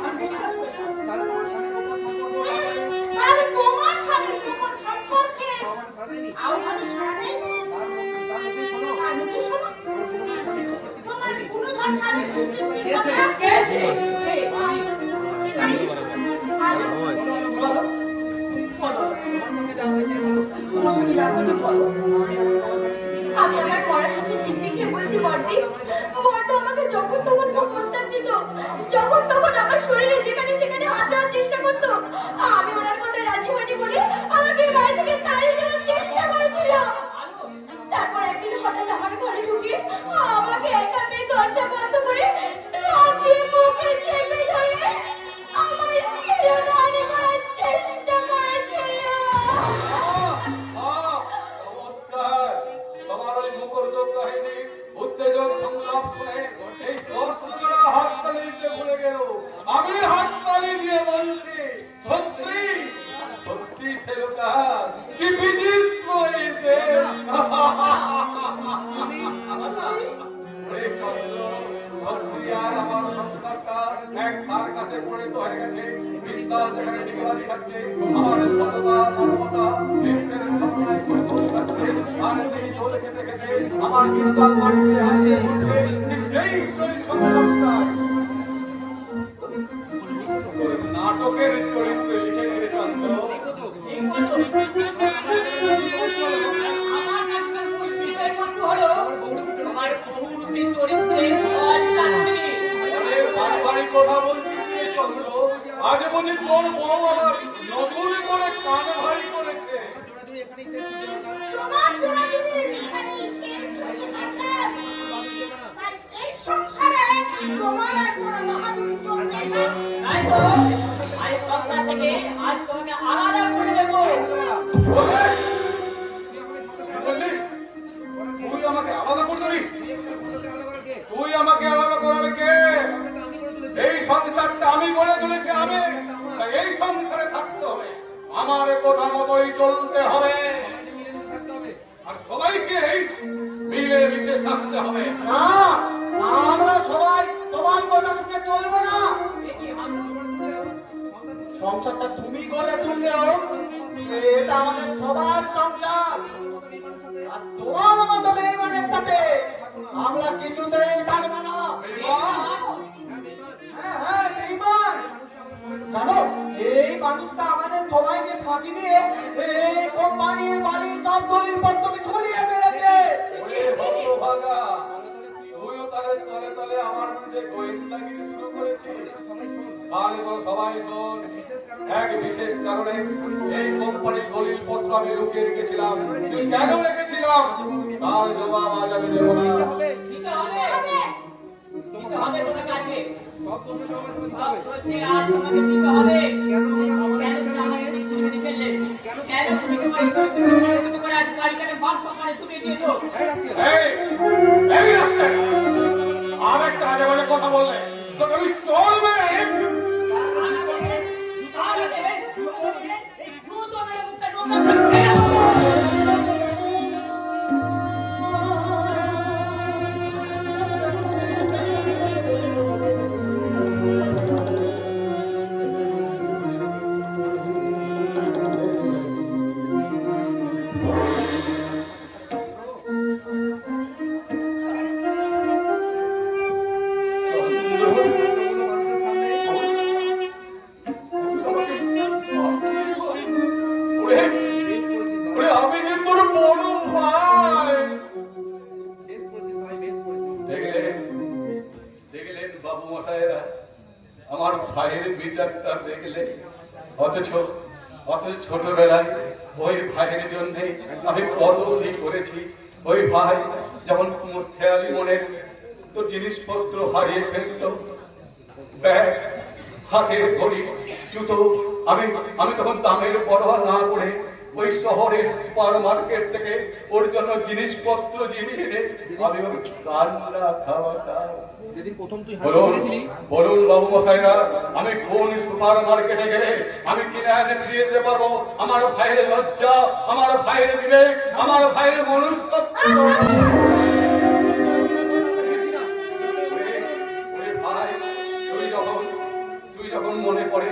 আমি বিশ্বাস করি না। তাহলে তোমার স্বামীর গোপন সম্পর্কে আহ্বানে সাড়া দেয়নি? আর মুখে শোনো, তোমার গুণধর স্বামীর কথা কে সে? আমি আমার পড়ার সাথে নির্বিঘ্নে বলছি বড়দি। বড় আমাকে যখন তখন প্রস্তাব দিত, যখন তখন আমার শরীরে যেখানে সেখানে হাত দেওয়ার চেষ্টা করতো। আমি ওনার কথায় রাজি হইনি বলে আমাকে বাড়ি থেকে তাড়িয়ে দেওয়ার চেষ্টা করেছিল। তারপর একদিন হঠাৎ আমার ঘরে ঢুকে আমাকে একা পেয়ে দরজা বন্ধ করে হাত দিয়ে মুখে চেপে ধরে আমায় শিরোধারী করার চেষ্টা করেছিল। তোমার ওই মুখরোচক কাহিনী উত্তেজক সংলাপ শুনে এই দর্শকরা হাততালি দিতে ভুলে গেল। আমি হাততালি দিয়ে বলছি, সত্যি সত্যি সে লোকা কি বিচিত্র এই দেশ। ওরে চন্দ্র, ভক্তি আর আমার সংসারটা এক সার্কাসে পরিণত হয়ে গেছে। বিশ্বাস এখানে ডিগবাজি খাচ্ছে, আমার সততা মানবতা লিপ্তের সামনে করে থাকছে। আর সেই দোল খেতে খেতে আমার বিশ্বাস মাটিতে হারিয়ে উঠছে। এই সংসারটায় নাটকের চরিত্রে লিখে দিলে চন্দ্র। আমার নাটকের মূল বিষয়বস্তু হলো তোমার বহুরূপী চরিত্রে অনেক ভারী ভারী কথা বলছিস রে চন্দ্র। আজ বুঝি তোর বউ আমার নতুন করে কান ভারী করেছে। তোমার জোড়াজুড়ির এখানেই শেষ হতে সরকার। তাই এই সংসারে তোমার আর কোনো বাহাদুরি চলবে না। তাই তো আজ সন্ধ্যা থেকে আজ তোমাকে আলাদা করে দেবো। বললি তুই আমাকে আলাদা করে দিবি? তুই আমাকে আলাদা করার কে? এই সংসারটা আমি গড়ে তুলেছি, আমি এই সংসারে থাকতে হবে, আমার কথা মতোই চলতে হবে, আর সবাইকে মিলে মিশে থাকতে হবে। না, আমরা সবাই তোমার কথা শুনে চলবো না। সংসারটা তুমি গড়ে তুললেও এটা আমাদের সবার সংসার। আর তোমার মতো মেয়েমানের সাথে আমরা কিছুতেই থাকবো না। হ্যাঁ হ্যাঁ, বেঈমান। জানো, এই মানুষটা আমাদের সবাইকে ফাঁকি দিয়ে এই কোম্পানির বাড়ি সব দলিল পত্রকে ছড়িয়ে ফেলেছে। ওরে হতভাগা, তুইও তাদের তলে তলে আমার বিরুদ্ধে গোয়েন্দাগিরি শুরু করেছিস। তাহলে তো সবাই শোন, এক বিশেষ কারণে এই কোম্পানির দলিল পত্র আমি লুকিয়ে রেখেছিলাম। কিন্তু কেন রেখেছিলাম তার জবাব আজ আমি দেব না। দিতে হবে তোমাকে আজকে। সব প্রশ্নের আজ তোমাকে দিতে হবে। কেন তুমি আমাকে ছেড়ে ফেললে? কেন তুমি তোমার ইচ্ছা করে আজ বাড়িটাকে ভাগ সকালে তুলে দিয়েছো? এই রাস্তায় আর একটা আজে বাজে কথা বললে তোকে আমি চলবে। আমি যে তোর বড় ভাই। দেখলেন বাবু মশাইরা আমার ভাইয়ের বিচারটা দেখলেন। অথচ ছোটবেলায় ওই ভাইয়ের জন্য আমি কত কি করেছি। ওই ভাই যেমন খেয়ালি মনের তো জিনিসপত্র হারিয়ে ফেলত, ব্যাগ, হাতের ঘড়ি, জুতো, আমি তখন দামের পরোয়া না করে ওই শহরের সুপার মার্কেট থেকে ওর জন্য জিনিসপত্র জিনিয়ে এনে আমি ওর রান্না খাওয়াতাম। বলুন বাবু মশাইরা, আমি কোন সুপার মার্কেটে গেলে আমি কিনে এনে ফিরিয়ে দিতে পারবো আমার ভাইয়ের লজ্জা, আমার ভাইয়ের বিবেক, আমার ভাইয়ের মনুষ্যত্ব? তুই যখন মনে পড়ে,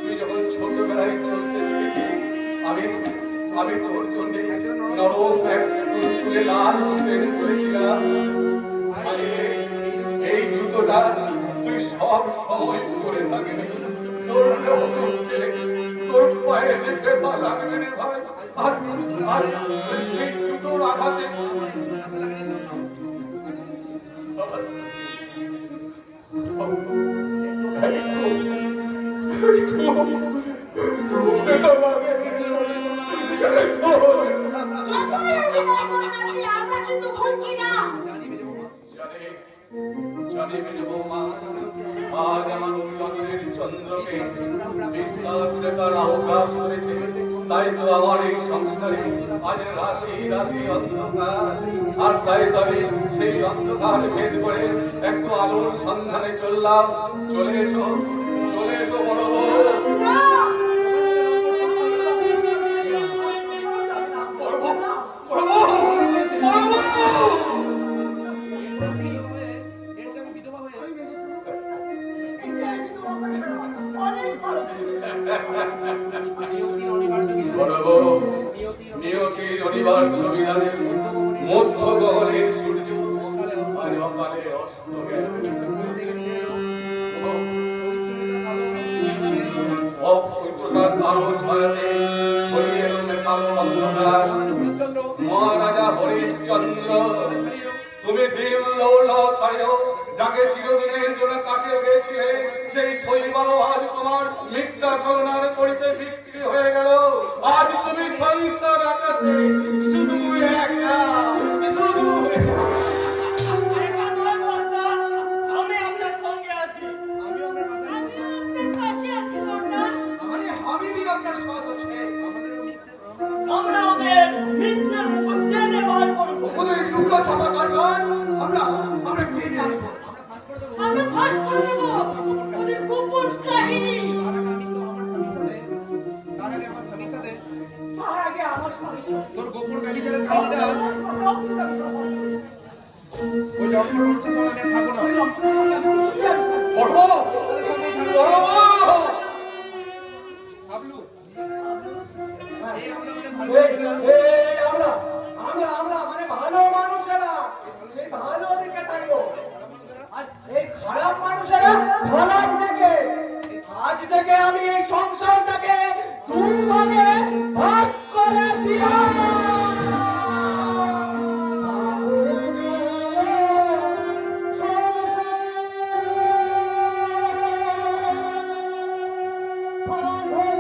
তুই যখন ছোটবেলায় চলতে শিখেছি, আমি তোর জন্য নরম তুলে লাল পেন করেছিলাম। এই জুতোটা তুই সব সময় করে থাকবি। তোর পায়ে যে ব্যথা লাগবে রে ভাই, আর সেই জুতোর আঘাতে আমরা কিন্তু ভুলছি না। আজ আমার উন্নয়নের চন্দ্রকে বিশ্বাস দেবার অবকাশ করেছে। তাই তো আমার এই সংসারে আজ রাশি রাশি অন্ধকার। আর তাই তবে সেই অন্ধকার ভেদ করে একটু আলোর সন্ধানে চললাম। চলে এসো বড় নিয়তির অনিবার্য বিধানে মধ্য গগনের সূর্য আজ অকালে অস্ত গেল। অপবিত্রতার কালো ছায়াতে ছড়িয়ে এলো কালো অন্ধকার। মহারাজা হরিশ্চন্দ্র, তুমি দিল লৌলতায়ও যাকে চিরদিনের জন্য কাছে পেয়েছিলে, সেই শৈবাল আজ তোমার মিথ্যা ছলনার করিতে বিক্রি হয়ে গেল। আজ তুমি সংসার আকাশে শুধু একা, শুধু আমি আপনার সঙ্গে আছি। আমি আপনার পাশে আছি বড়দা। আমি আপনার সাথ আছে। আমরা ওদের মিথ্যে মুখ টেনে বার করবো। ওদের লুকা ছাপা কারবার আমরা টেনে আনবো। আমরা ফাঁস করে দেব ওদের গোপন কাহিনী। তার আগে আমার স্বামীর সাথে তোর গোপন ব্যভিচারের কাহিনীটা ওই লক্ষণ হচ্ছে আমি থাকবো না। পড়বো হাবলু এই আমরা মানে ভালো মানুষেরা এই ভালো দিকে থাকবো, আর এই খারাপ মানুষেরা খারাপ দিকে। আজ থেকে আমি এই সংসারটাকে দুই ভাগে ভাগ করে দিলাম। ভাগ হয়ে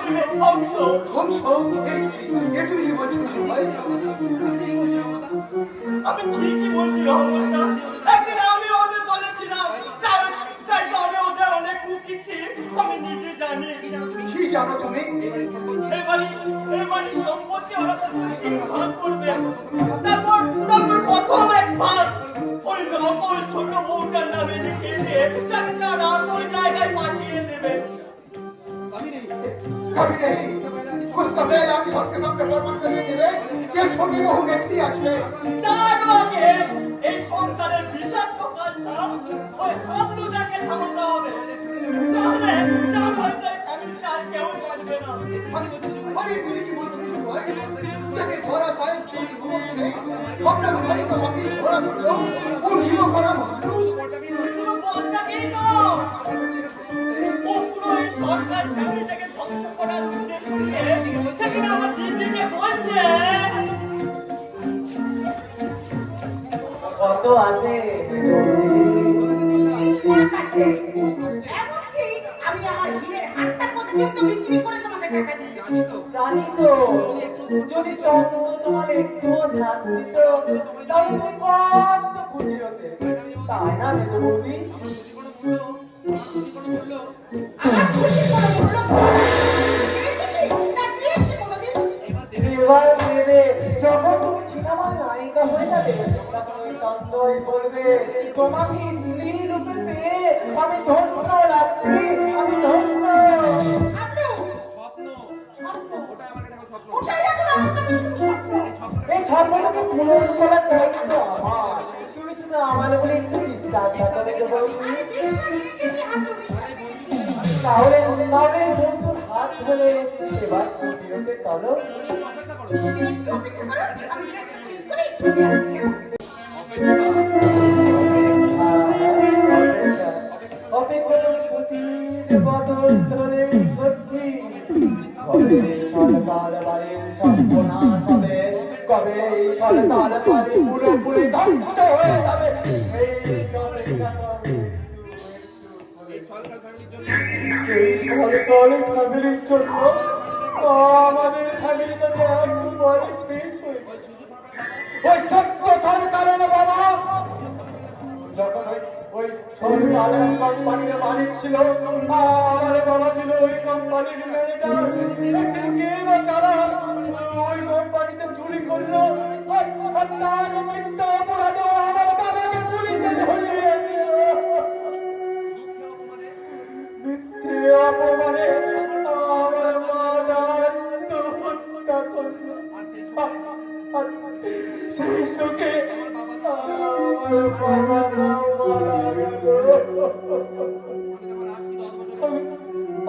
পৃথিবীর ধ্বংস। ধ্বংস? এ তুই কি বলছিস ভাই? আমি ঠিকই বলছি রহমতদা। একদিন আমি ওদের দলে ছিলাম, তাই তো আমি ওদের অনেক কুকীর্তি আমি নিজে জানি। কি জানো তুমি? এবারই সম্পত্তি ওরা প্রথমে 3 ভাগ করবে। তারপর প্রথম 1 ভাগ ওই নকল ছোট বউটার নামে লিখে দিয়ে তাকে তার আসল জায়গায় পাঠিয়ে দেবে। कभी नहीं कुछ समय আমি সবকে সবকে প্রমাণ করিয়ে দেবে যে ছোটি বহু নেত্রী আছে। তার আগে এই সংসারের বিষাক্ত কালসা ওই হাবলুদাকে থামাতে হবে। তাহলে তার ভাষায় ফ্যামিলিতে আর কেউ বাঁচবে না। আরে তুমি কি বলছিস ভাই? যাকে ধরা সাহেব ছোটি হুমক নেই আপনার ভাই তো আমি ধরা করলো ও নিও করা মারলো। শুধু বলটাকেই না, ও পুরো এই সরকার ফ্যামিলিটাকে ধ্বংস করার উদ্দেশ্য নিয়ে সেখানে আমার দিদিকে বলছে কত আছে? 3 লাখ আছে। এমনকি আমি আমার হীরের হাটটা পর্যন্ত বিক্রি করে তোমাকে টাকা দিয়েছি। জানি তো, যদি তোমার একটু শাস্তি দিত তাহলে তুমি কত খুশি হতে, তাই না মেজো বৌদি? আমার খুশি করে বললো দিয়েছি কি? না দিয়েছি কোনোদিন? এবার দেবে, যখন তুমি সিনেমার নায়িকা হয়ে যাবে তখন ওই চন্দ্রই বলবে তোমাকে স্ত্রী রূপে পেয়ে আমি ধন্য লাগছি, আমি ধন্য। ওটাই এখন আমার কাছে শুধু স্বপ্ন। এই স্বপ্নটাকে পূরণ করার দায়িত্ব আমার। তুমি শুধু আমার বলে একটু বিশ্বাস দেখে বলবি, আমি বিশ্বাস রেখেছি, আমিও বিশ্বাস রেখেছি। তাহলে বন্ধুর হাত ধরে এবার প্রতিরোধে চলো। তুমি একটু অপেক্ষা করো, আমি ড্রেসটা চেঞ্জ করে একটু আসছি কেমন? অপেক্ষা তুমি প্রতিটি বদল ধরেই করছি। কবে সরকার বাড়ির সর্বনাশ হবে, কবে সরকার বাড়ি পুরোপুরি ধ্বংস হয়ে যাবে সেই অপেক্ষা করে। এই সরকার ফ্যামিলির জন্য আমাদের ফ্যামিলিটা যে একবারে শেষ হয়ে গেছে। ওই সত্য সরকারের বাবা যখন ওই সরকারের কোম্পানির মালিক ছিল, আমার বাবা ছিল ওই কোম্পানির ম্যানেজার। একদিন কে বা কারা ওই কোম্পানিতে চুরি করলো, আর তার মিথ্যা অপরাধে আমার বাবাকে পুলিশে ধরিয়ে মিথ্যে অপমানে আমার মা আত্মহত্যা করলো। সেই শোকে আমার বাবা মারা গেল।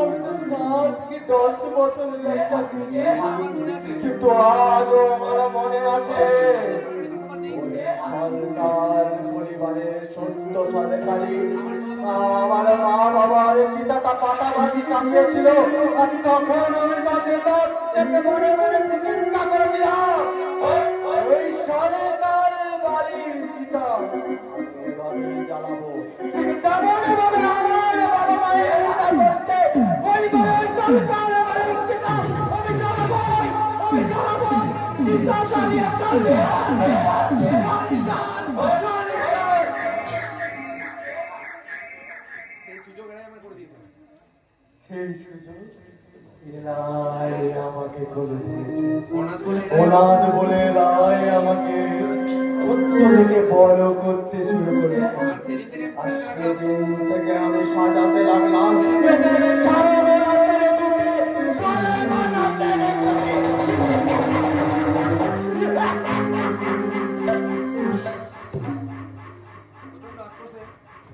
আমি যখন 8 কি 10 বছর লেখা শিখি, কিন্তু আজও আমার মনে আছে সরকার পরিবারের সত্য সরকারি আমার মা বাবার চিতাটা পাটাভাটি কামিয়েছিল। আর তখন আমি তাকে মনে মনে প্রতিজ্ঞা করেছিলাম ওই সরকার বাড়ির চিতা এভাবে জ্বালাবো, যেমন ভাবে আমার বাবা মায়ের চিতা চলছে ওইভাবে সরকার বাড়ির চিতা আমি জ্বালাবো, চিতা চালিয়ে চলবে। সেই সুযোগ এলাই আমাকে করে দিয়েছে। ওনাদ বলে এলাই আমাকে ছোট্ট থেকে বড় করতে শুরু করেছে। আর সেদিন থেকে আমি সাজাতে লাগলাম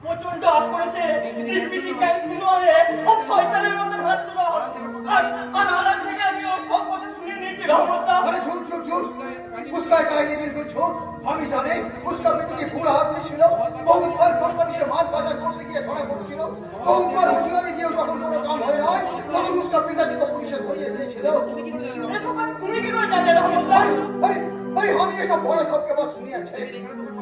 প্রচন্ড আক্রোশে নির্বিধি ক্যান্সেল হয়ে ও শয়তানের মতো ভাসছিল। আর আলাদা থেকে আমি ওর সব কথা শুনে নিয়েছি রহমতদা। अरे झूठ झूठ झूठ उसका कहानी बिल्कुल झूठ। हम ही जाने उसका पति की पूरा आदमी ছিল। बहुत बार कंपनी से माल बाजार करते गিয়ে ধরা পড়েছিল। बहुत बार হুঁশিয়ারি দিয়েও যখন কোনো কাম হয় না তখন उसका पिताजी को पुलिशে ধরিয়ে দিয়েছিল। এসব কথা তুমি কি করে জানলে রহমতদা? अरे हम ये सब बड़ा सबके पास सुनी আছে।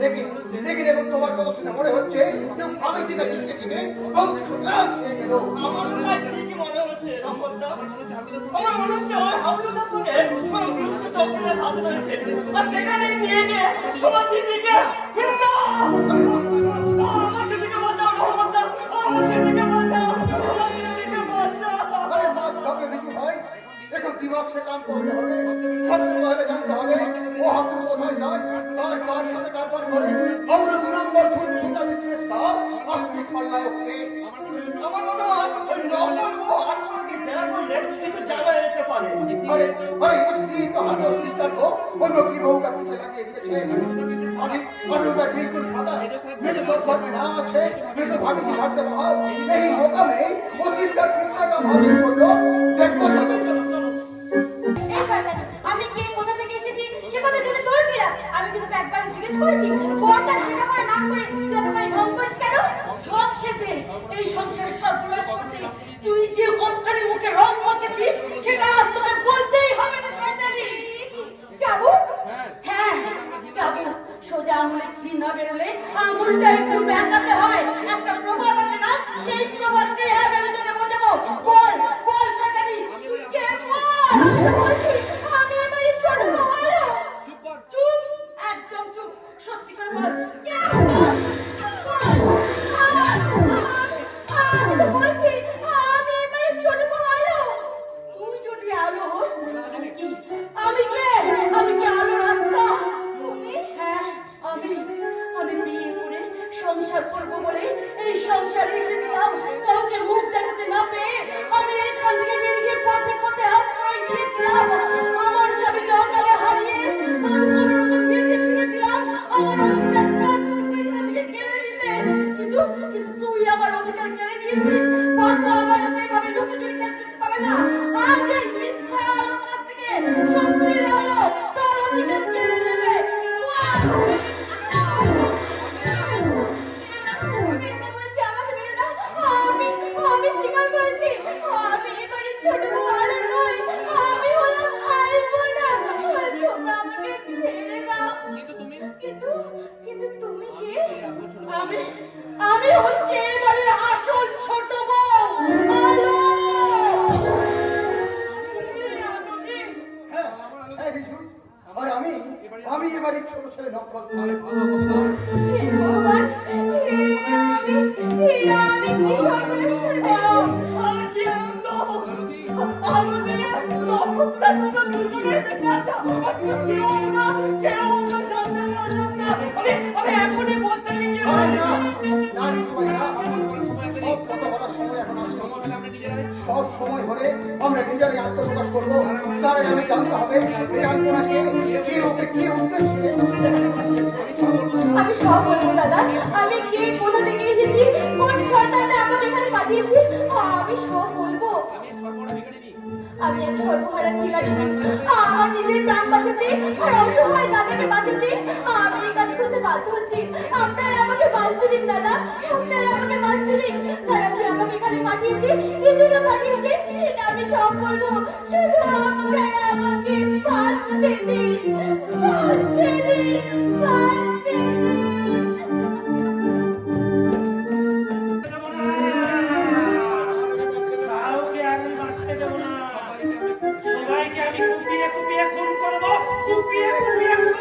लेकिन এখন তোমার কথা শুনে মনে হচ্ছে যে আমি জিন্দগি में बहुत खतरास হয়ে গেল। আমার ঠিকই মনে হচ্ছে রহমতদা। আমার মনে হচ্ছে ওই হাবলুদার সঙ্গে কোনো দুষ্টু চক্রের হাত রয়েছে। আর সেখানে নিয়ে গিয়ে তোমার দিদিকে আমার দিদিকে বাঁচাও, রহমতদার, আমার দিদিকে বাঁচাও, আমার দিদিকে বাঁচাও। আরে মা ভাবে বিজু ভাই, এখন দিমাগ সে কাম করতে হবে। সবচেয়ে পহলে জানতে হবে ও হাবলু কোথায় যায়, আর কার সাথে কারবার করে। और दो नंबर छोटा बिजनेस का असली खलनायक थे। আমার মনে হয় ওই নকল বউ আটপলকে জেরা করলে কিছু জানা যেতে পারে। अरे अरे इसलिए तो हर सिस्टर को वो नौकरी बहू का पीछे लगे दिए छे। अभी अभी उधर बिल्कुल पता मेरे सब घर में ना अच्छे मैं जो भाभी जी घर से बाहर नहीं होगा मैं वो सिस्टर कितना का भाषण बोल लो देखो चलो। এই শয়তানি, আমি কে কোথা থেকে এসেছি সে কথা জেনে দৌড় দিলাম। আমি কিন্তু একবার জিজ্ঞেস করেছি বড়টা সেটা করে নাম করে তুই এত ভাই ঢং করিস কেন? সব সেজে এই সংসারের সর্বনাশ করতে তুই যে কতখানি মুখে রং মাখেছিস সেটা আজ তোকে বলতেই হবে না শয়তানি। যাবো? হ্যাঁ যাবো। সোজা আঙুলে ঘি না বেরোলে আঙুলটা একটু বেঁকাতে হয়। একটা প্রবাদ আছে না, সেই প্রবাদকে আজ আমি তোকে বোঝাবো। বল বল শয়তানি, তুই কে বল? বলছি আমি এবারে ছোট বউ আলো। চুপ, একদম চুপ, সত্যি করে বল কে? আমি তো বলছি আমি এবারে ছোট বউ আলো। তুই যদি আলো হোস আমি কে? আমি কি আলোর আত্মা? তুমি? হ্যাঁ আমি বিয়ে করে সংসার করবো বলে এই সংসারে এসেছিলাম। কাউকে মুখ দেখাতে না পেয়ে আমি এইখান থেকে বেরিয়ে পথে পথে আশ্রয় নিয়েছিলাম। আমার স্বামীকে অকালে হারিয়ে আমি কোনো রকম বেঁচে ফিরেছিলাম আমার অধিকার এখান থেকে কেড়ে নিতে। কিন্তু কিন্তু তুই আমার অধিকার কেড়ে নিয়েছিস। পদ্মা আমার সাথে এভাবে লুকোচুরি খেলতে পারে না। আজ এই মিথ্যা আলোর কাছ থেকে সত্যির আলো তার অধিকার কেড়ে নেবে। বলছি আমাকে মেরো না। আমি স্বীকার করেছি আমি এবারে ছোট বউ আলো নই। আমি হলাম আলপনা। তোমরা আমাকে ছেড়ে দাও। কিন্তু তুমি কে? আমি হচ্ছে এবারে আসল ছোট বউ আলো। হ্যাঁ হ্যাঁ বিজু আর আমি এবারে ছোট ছেলে নক্ষত্র। হে ভগবান, আমি কি সর্বনাশ করে ফেললাম? আমার কি আনন্দ! আনন্দে নক্ষত্ররা তোমরা দুজনে বেঁচে আছো। কেউ না জানতে পারলাম না। আমি এখনই বলতে গিয়ে আরে না না সবাই না সব কথা বলার সময় এখন আসছে। সব সময় হলে আমরা নিজেরাই আত্মপ্রকাশ করবো। তার আগে আমি জানতে হবে এই আলপনাকে কে ওকে কি উদ্দেশ্যে এখানে পাঠিয়েছে। আমি সব বলবো দাদা। আমি কে কোথা থেকে এসেছি কোন শয়তানটা আমাকে এখানে পাঠিয়েছি আমি সব বলবো। আমি এক সর্বহারা ভিখারিনী। আমার নিজের প্রাণ বাঁচাতে আর অসহায় দাদাকে বাঁচাতে আমি এই কাজ করতে বাধ্য হচ্ছি। আপনারা আমাকে বাঁচতে দিন দাদা, আপনারা আমাকে বাঁচতে দিন। তারা যে আমাকে এখানে পাঠিয়েছে কি জন্য পাঠিয়েছে সেটা আমি সব বলবো। শুধু আপনারা আমাকে বাঁচতে দিন, বাঁচতে দিন, বাঁচতে দিন। কাউকে আমি বাঁচতে দেবো না। সবাইকে আমি কুপিয়ে কুপিয়ে খুন করবো। কুপিয়ে কুপিয়ে খুন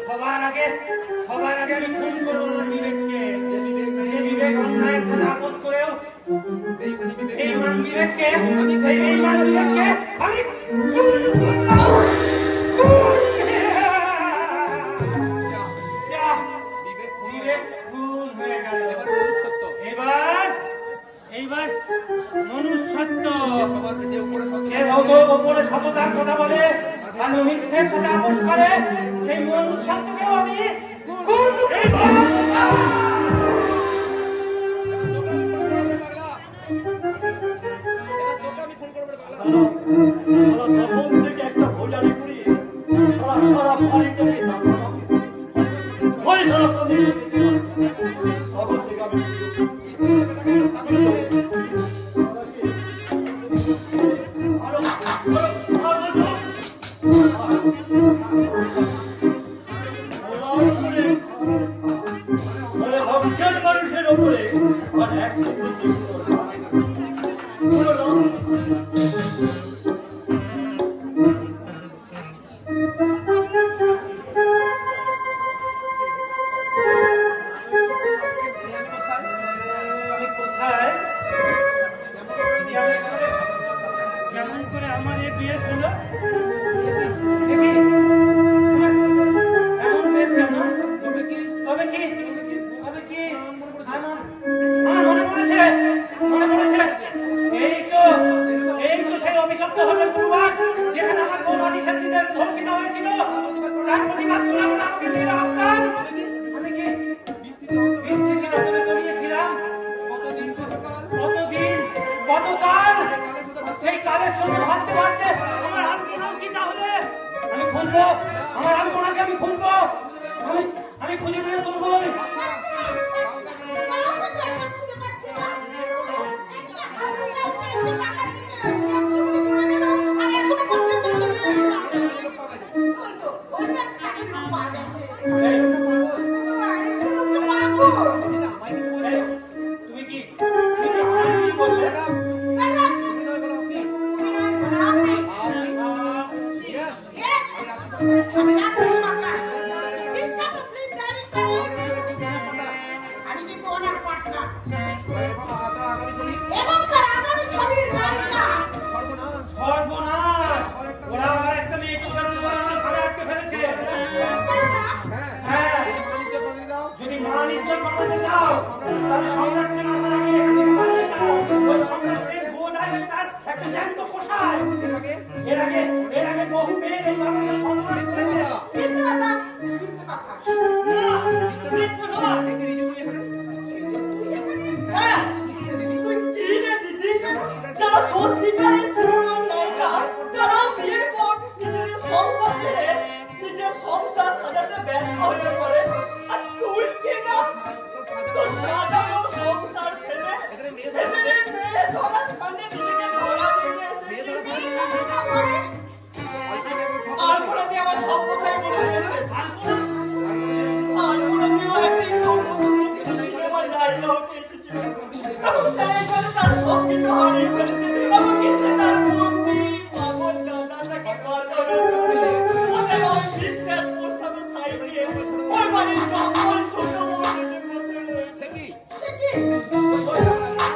সবার আগে আমি খুন করবো না বিবেককে। যে বিবেক অন্যায়ের সাথে আপোষ করেও এই মান বিবেককে আমি খুন করলাম। বিবেক খুন হয়ে গেল। এইবার মনুষ্যত্ব। সে ওপরে সততার কথা বলে আর মিথ্যের সাথে আপোষ করে, সেই মনুষ্যত্বকেও আমি খুন তখন থেকে একটা ভোজালি পুড়িয়ে সারা বাড়িটাকে ভয় ধরা তখন থেকে আমি মানুষের উপরে আর এক কোনো রং আমি কোথায় কেমন করে আমার এই বিয়ে হলো? এমন বেশ কেন? তবে কি আমার মনে পড়েছে এই তো সেই অভিশপ্ত হোটেল পূর্বাক যেখানে আমার বৌমাটি শান্তিতে ধর্ষিত হয়েছিল। তার প্রতিবাদ করে আমরা আমাকে মেরে আনতাম। আমি কি বিস্মৃতির রকমে করিয়েছিলাম? কতকাল সেই কালের সঙ্গে ভাবতে আমার আলপনাও কি তাহলে? আমি খুঁজবো আমার আলপনাকে, আমি খুঁজে বের করবো। পাচ্ছি না, কাউকে তো একটা খুঁজে পাচ্ছি না। টাকা দিতে চলে গেল, আর এখনো পর্যন্ত চলে যাচ্ছে। ওই তো টাকার নাম পাওয়া গেছে। তুমি কি আমায় কি বললে? আমি রাত্রি সরকার বিখ্যাত ফিল্ম ডাইরেক্টর, আমি কিন্তু ওনার পার্টনার এবং তার আগামী ছবির নায়িকা। সর্বনাশ! ওরা আমার একটা মেয়েকে ঘরে আটকে ফেলেছে। হ্যাঁ, যদি মান ইজ্জত বাঁচাতে চাও তাহলে সম্রাট সেন আসার আগে এখান থেকে পালিয়ে যাও। ওই সম্রাট সেন ভুয়ো ডাইরেক্টর একটা জ্যান্ত পোষায়। এর আগে বহু মেয়ে এই মানুষের সম্মান করেছে। মিথ্যে কথা, না, মিথ্যে নয়। হ্যাঁ, তুই কি রে দিদি? যারা সত্যিকারের সিনেমার নায়িকা, যারা বিয়ের পর নিজেদের সংসার ছেড়ে নিজের সংসার সাজাতে ব্যস্ত হয়ে পড়ে, আর তুই কে না? তোর সাজানো সংসার ফেলে এদের মেয়ে ধরার সামনে নিজেকে ধরা দিয়ে এসেছিস। আলপনা দিয়ে আমার সব কথাই মনে হয়েছে। আলপনা দিয়েও একদিন সিনেমার নায়িকা হতে এসেছিল। এবং সেই কারণে তার সব কিছু হারিয়ে ফেলেছে। এমনকি সে তার বন্ধু, মামন, দাদা তাকে বাঁচানোর জন্য ওদের ওই বিজনেস প্রস্তাবে সাইড দিয়ে ওই বাড়ির জঙ্গল ছোট মন্দিরে বসে রয়েছে। সে কি?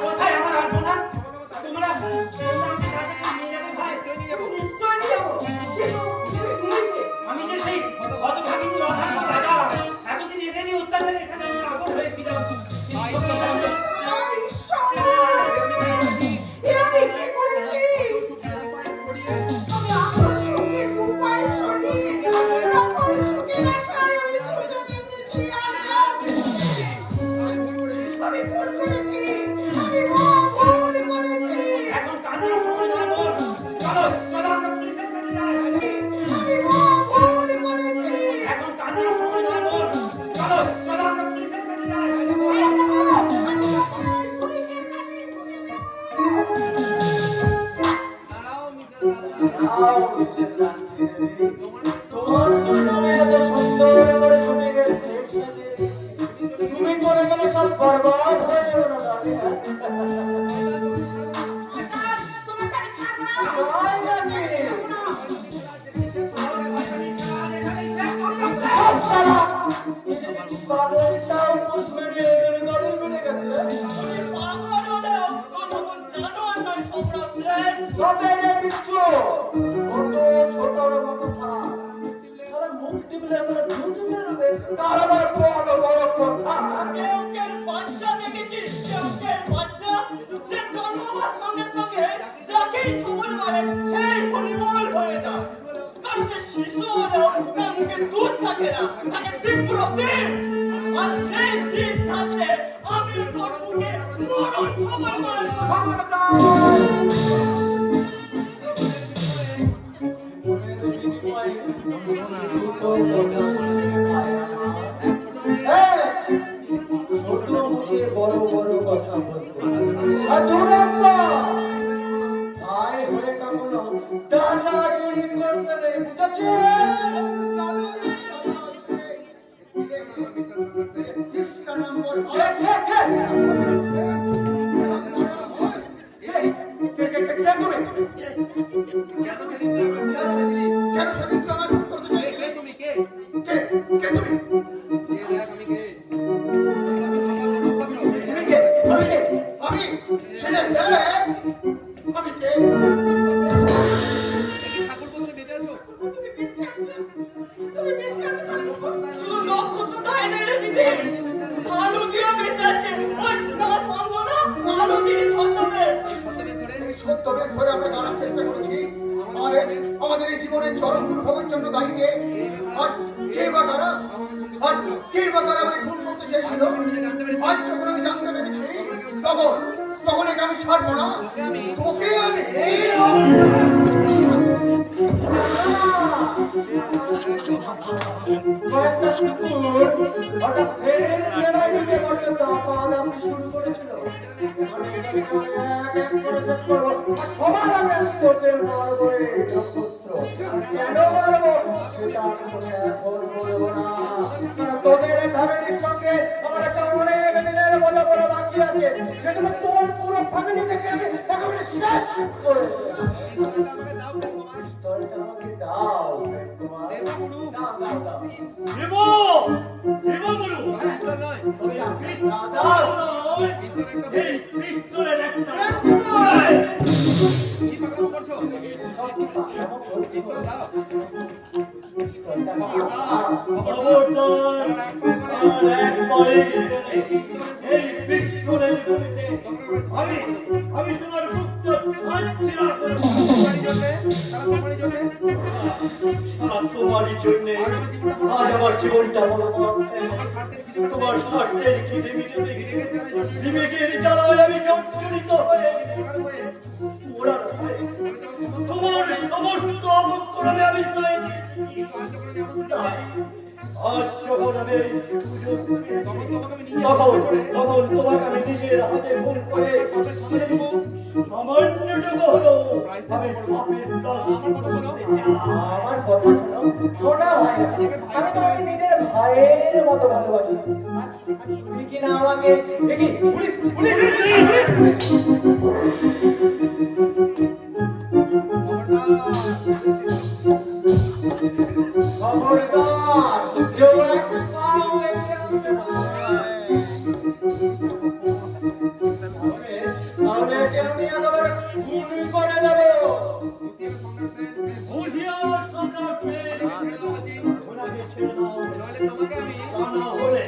কোথায় আমার আলপনা? তোমরা আমাকে কাছে নিয়ে যাবে ভাই? নিশ্চয় নিয়ে যাবো। কিন্তু তুই কে? আমি যে সেই হতভাগিনী অধার্ম রাজা, এতদিন এদেরই অত্যাচারে এখানে পাগল হয়েছিলাম। এখন কান্নার সময় নয় বোন। চলো আমরা পুলিশের কাছে যাই। এখন কান্নার সময় নয় বোন। চলো আমরা পুলিশের কাছে যাই। তোমার জন্য আমি এত সুন্দর করে ছুটে গেছি, তুমি করে গেলে সব বরবাদ হয়ে যাবে না দাদি। পাগলটাও মুখ মেরিয়ে গড়ে বেড়ে গেছে। তুমি পাগল হলেও তখন জানো না সম্রাট সেন। তবে রে বিচ্ছু, কত ছোট রকম কথা। সারা মুখ টিপলে আমরা দুধ বেরোবে, তার আবার বড় বড় কথা। কেউ বাচ্চা দেখেছিস? কেউ বাচ্চা যে জন্ম হওয়ার সঙ্গে সঙ্গে যাকেই খবর মারে সেই পরিমল হয়ে যায়। কারণ সে শিশু হলেও তার মুখে দুধ থাকে না, তাকে তীব্র বিষ। আর সেই বিষ থাকলে আমি তোর মুখে মরণ খবর মারব। বড় বড় কথা বলবো আর দুরাম্মা ভাই হয়ে কখনো দাদাগিরি করতে নেই, বুঝেছে? জেনে দেখ আমি কে। শুধু নক্ষত্র তাই নয় রে দিদি, আলোদিও বেঁচে আছে। ওই না সঙ্গ না, আলোদিরই ছদ্মবেশ। এই ছদ্মবেশ ধরে আমরা দাঁড়ার চেষ্টা করেছি। আমাদের এই জীবনের চরম দুর্ভোগের জন্য দায়ী কে? আর কে বা কারা? আর কে বা কারা আমাকে খুন করতে চেয়েছিল? আজ যখন আমি জানতে পেরেছি, তখন একে আমি ছাড়বো না। তোকে আমি কয়েকটা কুকুর হঠাৎ ছেড়ে দিয়ে বাড়িতে বসে দাপাদাপি শুরু করেছিল। আমি এটাকে এক এক করে শেষ করবো। আর সবার আগে আমি তোদের মারবো এই নক্ষত্র। কেন মারবো সেটা আমি তোকে এখন বলবো না, কারণ তোদের এই ফ্যামিলির সঙ্গে আমার একটা অনেক দিনের বোঝাপড়া বাকি আছে। সেজন্য তোর পুরো ফ্যামিলিটাকে আমি একেবারে শেষ করে দেবো। পিস্তলটা আমাকে দাও তোমার। দাও দাও দাও। দেবো দেবো বলু, তুমি রাখিস না, দাও। এই পিস্তলের একটা আমি তোমার মুক্ত তোমারই জন্য আজ আমার জীবনটা তোমার স্বার্থের খিদে মিটেছে। বিবেকের জ্বালায় আমি জর্জরিত হয়ে তোমার সমস্ত অবক্রমে আমি আজ যখন আমি তখন তোমাকে আমি নিজের হাতে ফোন করে সামান্যটুকু হলো আমার কথা শোনো, শোনা ভাই, আমি তোমাকে নিজের ভাইয়ের মতো ভালোবাসি। তুমি কি না আমাকে দেখি পুলিশ পুলিশ খবরদার, কেউ একটা পাও দেখতে আসবে না। তাহলে আমি একেবারে গুলি করে দেবো। হুঁশিয়ার সম্রাট ওনাকে ছেড়ে দাও, তা না হলে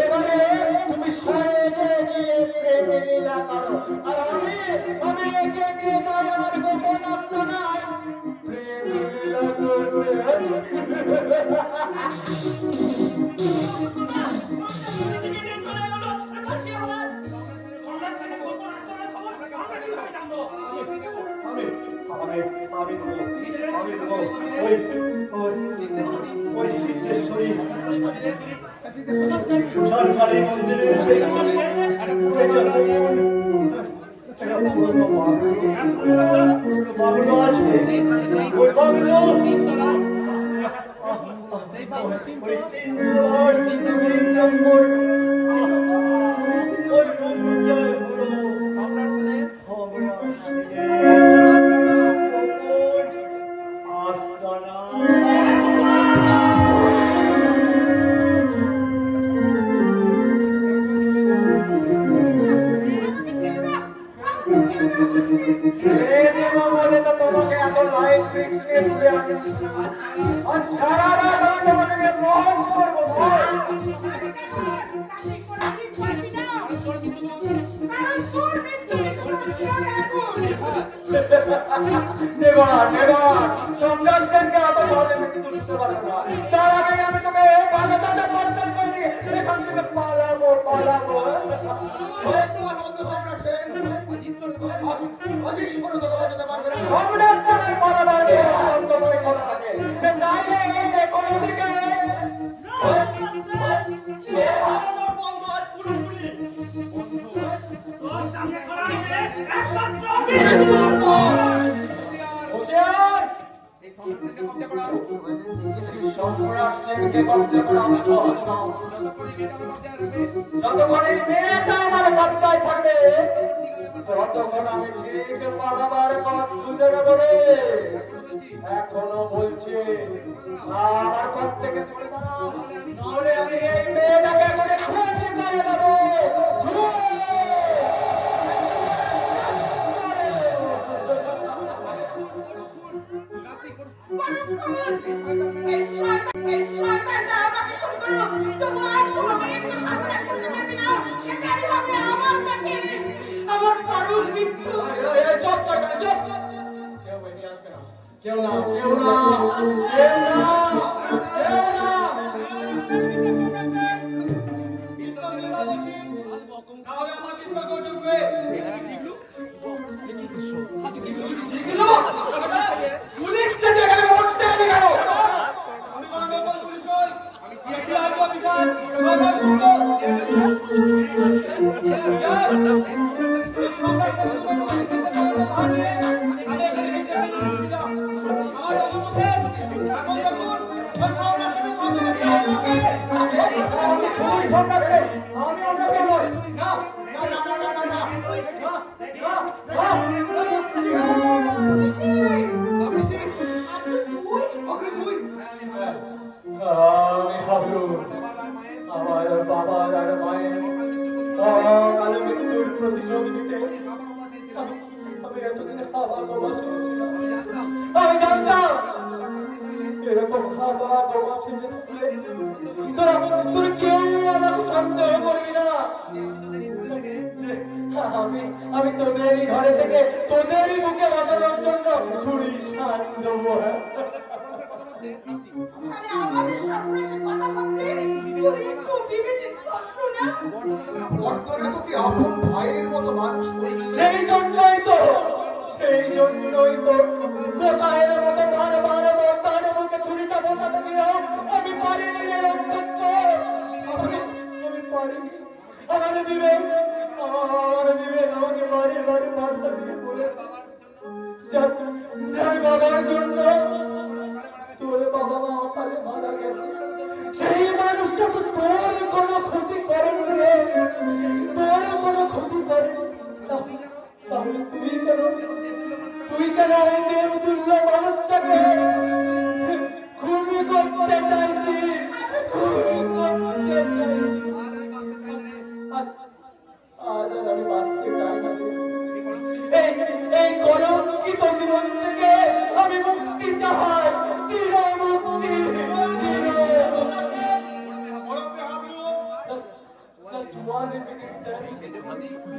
এবারে তুমি সারে গিয়ে প্রেমে লীলা করো, আর আমি একে গিয়ে যাই আমার গোপন আত্মনায় প্রেমে লীলা করবে। সরকারি মন্দিরে বাংলো আছে, ওই বাংলো ওই 3 নম্বর ওই রুমটায় হলো বলে তো তোমাকে এত লাইফ রিস্ক নিয়ে ঘুরে আসি, আর সারা রাত আমি তোমাকে নিয়ে মজ করবো। সম্রাট সেনকে এত সহজে মৃত্যু দিতে পারবো না। তার আগে আমি তোকে বাধা দাদা পর্দান করে দিয়ে এখান থেকে পালাবো। তোমার মতো সম্রাট সেন অজিশ্বর তোকে বাঁচাতে পারবে না। সম্রাট সেনের পালাবার সময় করা থাকে, সে চাইলে যে কোনো দিকে সম্রাট সেনকে কবজা করা আমার সহজ নয়। যতক্ষণ এই মেয়েটা আমার কবজায় থাকবে ততক্ষণ আমি ঠিক পালাবার পথ খুঁজে নেব রে। এখনো বলছি আমার পথ থেকে সরে দাঁড়াও, নাহলে আমি এই মেয়েটাকে করে খুঁজে মেরে দেবো। এই শয়তানটা আমাকে খুন করলো, তোমার কোনো মেয়েকে সর্বনাশ করতে পারবি না, সেটাই হবে আমার কাছে আমার পরম মৃত্যু। চুপ শয়তান চুপ। কেউ বেরিয়ে আসবে না, কেউ না, কেউ না, কেউ না, কেউ না। তাহলে আমার চিন্তা করবে পুলিশকে যেখানে করতে হবে কেন? আমি কোনো লোকাল পুলিশ নই, আমি সিআইডি অফিসার সরকার আমি অন্যকে নই। না না না না না না না আমি হাবলু, আমার বাবার আর মায়ের কালো মৃত্যুর প্রতিশোধ নিতে আমি এতদিন খাবার গোমা শুনেছিলাম। আমি জানতাম এরকম খাবার গোমা সেজে তোর কেউ আমাকে সন্দেহ করবি না। আমি তোদেরই ঘরে থেকে তোদেরই মুখে বাঁচানোর জন্য ছুরি শান দেবো। তাহলে আমাদের সর্বনাশের কথা ভাবলে তোর একটু বিবেচনা করছো না? বর্তমানে তোকে আপন ভাইয়ের মতো মানুষ করেছে। সেই জন্যই তো গোসাইয়ের মতো বারবার তার মুখে ছুরিটা বোঝাতে দিয়েও আমি পারিনি রে রক্তত্ব। আমি পারিনি। আমার বিবেক আমাকে বাড়ি বাড়ি বার্তা দিয়ে বলেছে যার বাবার জন্য তোর বাবা মা অকালে মারা গেছে, সেই মানুষটা তো তোর কোনো ক্ষতি করেনি রে, তোর কোনো ক্ষতি করেনি। তাহলে তুই কেন ওই দেবতুল্য মানুষটাকে খুবই করতে চাইছিস? আজ আর আমি বাঁচতে চাই না। এই কলঙ্কিত জীবন থেকে আমি মুক্তি চাই, চির মুক্তি।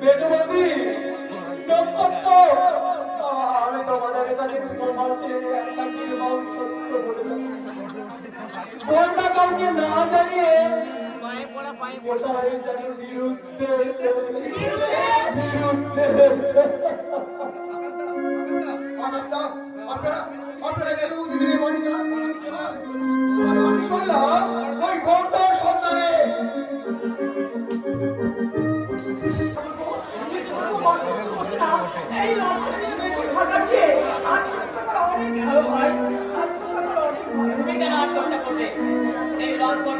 বেদবতী আমি তোমাদের কাছে বলটা কাউকে না জানিয়ে আপনারা কেন উদ্ভিদে বাড়ি যান? আর আমি শুনলাম ওই বর্তার সন্ধানে এই লজ্জা নিয়ে বেঁচে থাকার চেয়ে আত্মহত্যা করা অনেক ভালো হয়। আত্মহত্যা করা অনেক ভালো। তুমি কেন আত্মহত্যা করবে? এই রংপুর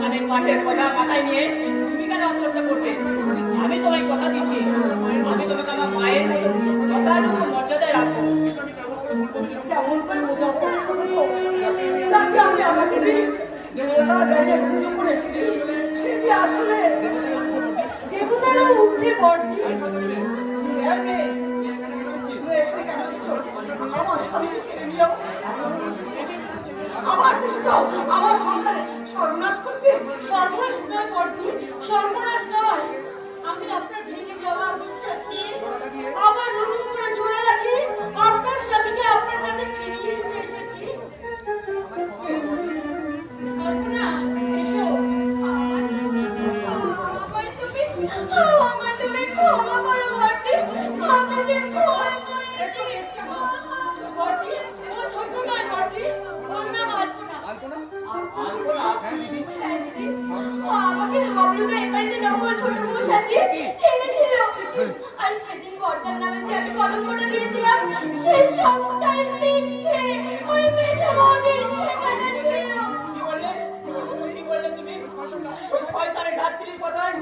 কানের পাঠের কথা মাথায় নিয়ে তুমি কেন আত্মহত্যা করবে? আমি তোমায় কথা দিচ্ছি, আমি তোমাকে আমার মায়ের মতো যথাযথ মর্যাদায় রাখবো। কেমন করে বোঝাবো তাকে? আমি আমাকে দিই দেবতা দাঁড়িয়ে পুজো করে এসেছি, সে যে আসলে দেবতারও উঠতে পড়ছি। আমার স্বামীকে কেড়ে নিও। আবার কিছু চাও আমার সংসারে সর্বনাশ করতে? সর্বনাশ নয় পড়ছি, সর্বনাশ নয়। আমি আপনার ভেঙে যাওয়া বিশ্বাস নিয়ে আবার নতুন করে জোড়া রাখি আপনার স্বামীকে আপনার কাছে ফিরিয়ে নিয়ে এসেছি। কল্পনা, এসো। আমায় তুমি ক্ষমা করো বর্দি, আমি যে ভুল করেছি। বর্দি, ও ছোট নয় বর্দি, ওর নাম আলপনা। হ্যাঁ দিদি, ও আমাকে হাবলুকে এই বাড়িতে নকল ছোট বউ সাজিয়ে এনেছিল। আর সেদিন বর্দার নামে যে আমি কলঙ্কটা দিয়েছিলাম সেই সবটাই মিথ্যে। ওই মেয়েটা আমাদের সেখানে ছিল। কি বললে তুমি? ওই শয়তানের ধাত্রীর কথায়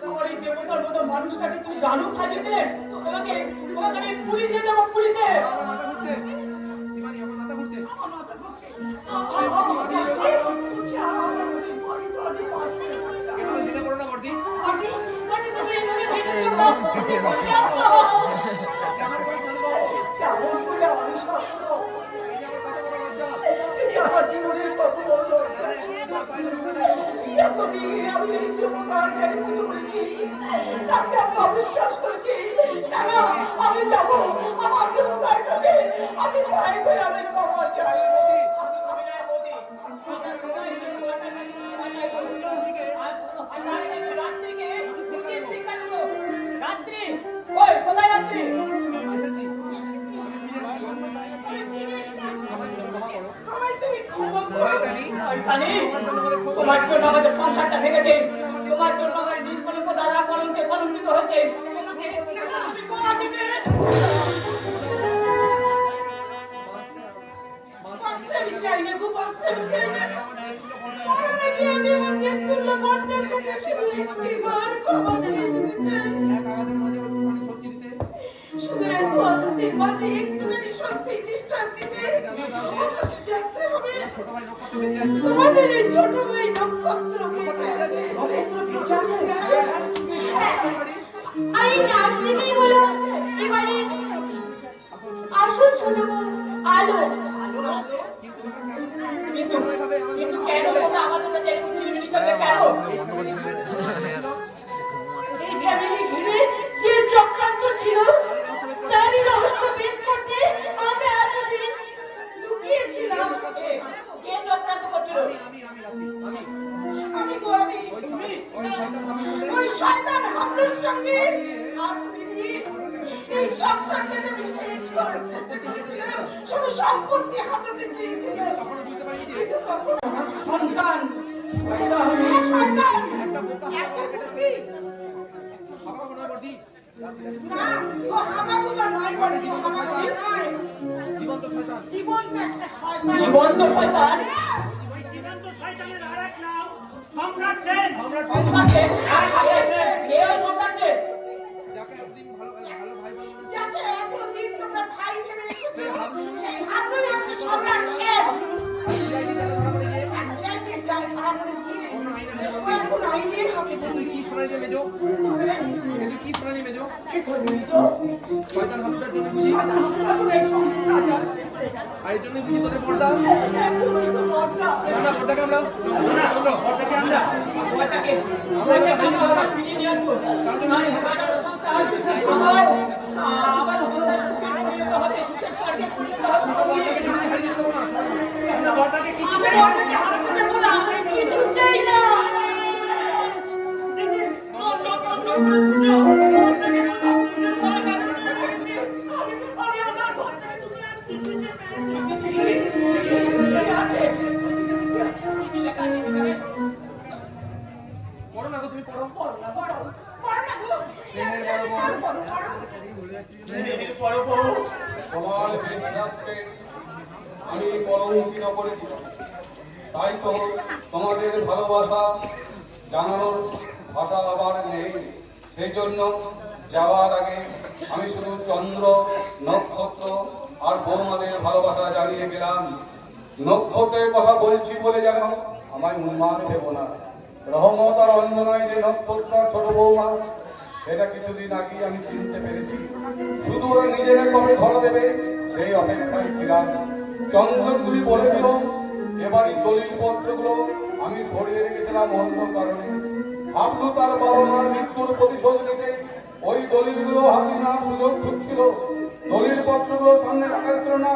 তোমার এই দেবতার মতো মানুষটাকে তুমি দানব সাজিয়েছিলে? তোমাকে তোমাকে আমি পুলিশে দেবো, পুলিশে। আমার মাথা ঘুরছে জীবানী, আমার মাথা ঘুরছে। কেন ভেঙে পড়ো না বর্দি? আমার কথা শুনবো। অবিশ্বাস করেছি, আমি যাবো আমার দেবতার কাছে, আমি পায়ে করে আমি ক্ষমা চাই। রাত্রি, ওই কোথায় রাত্রি? আমায় তুমি ক্ষমা করো। তোমার জন্য আমাদের সংসারটা ভেঙেছে, তোমার জন্য আমার নিষ্কলঙ্ক দাদা কলঙ্কে কলঙ্কিত হয়েছে। তোমাকে তুমি ক্ষমা দিবে। বাঁচতে আমি চাই না গো, বাঁচতে আমি চাই না। মরার আগে আমি আমার দেবতুল্য বর্দের কাছে শুধু একটিবার ক্ষমা চেয়ে যেতে চাই। এক আঘাতের মাঝে একটুখানি সত্যি দিতে। শুধু এত আঘাতের মাঝে একটুখানি সত্যি নিঃশ্বাস দিতে আমাকে জানতে হবে ছোট ভাই নক্ষত্র বেঁচে আছে। তোমাদের এই ছোট ভাই নক্ষত্র বেঁচে আছে। আর এই নাচ দেখেই হলো এবারে আসল ছোট বউ আলো। কিন্তু কিন্তু কেন তোমরা আমাদের সাথে একটু চিলিমিলি করবে কেন? এই ফ্যামিলি ঘিরে যে চক্রান্ত ছিল তারই রহস্য বের করতে আমরা এতদিন লুকিয়েছিলাম। কে চক্রান্ত করছিল? আমি গো আমি ওই শয়তান হামলার সঙ্গে হাত মিলিয়ে এই সংসারটাকে আমি শেষ করার চেষ্টা করেছিলাম। শুধু সম্পত্তি হাতাতে চেয়েছিলাম। কিন্তু তখন আমার সন্তান শয়তান একটা বোকা এত হাওয়া বুদ্ধি। হাওয়া মনে হয় বর্দি। না, ও হামাগুলো নয় বলে, ও হামাগুলো নয়। জীবন্ত শয়তান। জীবন্ত একটা শয়তান। জীবন্ত শয়তান। সম্রাট সেন। সম্রাট সেন? কে ওই সম্রাট সেন? যাকে একদিন ভালো ভাই বলে যাকে এতদিন তোমরা ভাই ভেবে রেখেছো, সেই হামলাই হচ্ছে সম্রাট সেন। সিআইডি যারা ধরা পড়ে গিয়ে এক জায়গায় যায় ধরা পড়ে গিয়ে ও এখন আইনের হাতে তুই কি শোনালি রে মেজো? তুই কি শোনালি মেজো? শয়তান হামলার জন্য বুঝি? আর এর জন্যই বুঝি তোদের পর্দা? না না পর্দাকে আমরা পর্দাকে আমরা ওটাকে আমরা এটা ভেঙে দেবো না। ফিরিয়ে নিয়ে আসবো। তার জন্য আমি হাজারো সংসার আবার সংসার সুখে ফিরিয়ে হবে, সুখের স্বর্গে ফিরিয়ে হবে। পর্দাকে যদি হারিয়ে দিতে দেবো না। আমরা বর্ষাকে কিছু দেবো না, হারাতে দেবো না, কিছু চাই না। দিদি, দণ্ড করে পুজো, বর্ষাকে কোথাও পুজো করা যাবে না। আমি আমার ঘর থেকে চলে আসছি। দিদি আছে। দিদি লেখা আছে সেখানে। পড়ো না গো, তুমি পড়ো। তোমার বিশ্বাসকে আমি কলঙ্কিত করেছি, তাই তো তোমাদের ভালোবাসা জানানোর ভাষা আবার নেই। সেই জন্য যাওয়ার আগে আমি শুধু চন্দ্র, নক্ষত্র আর বৌমাদের ভালোবাসা জানিয়ে গেলাম। নক্ষত্রের কথা বলছি বলে যেন আমায় উন্মাদ ভেবো না। রহমত আর অঞ্জনায় যে নক্ষত্র আর ছোট বৌমা, সেটা কিছুদিন আগে আমি চিনতে পেরেছি। শুধু ওরা নিজেরা কবে ধরা দেবে সেই অপেক্ষায় ছিলাম। চন্দ্রকে তুমি বলে দিল এবারই দলিল পত্রগুলো আমি সরিয়ে রেখেছিলাম অন্য কারণে। ভাবলু তার বাবা মার মৃত্যুর প্রতিশোধ নিতে ওই দলিলগুলো হাতে নেওয়ার সুযোগ খুঁজছিল। দলিল পত্রগুলো সামনে রাখা ছিল না,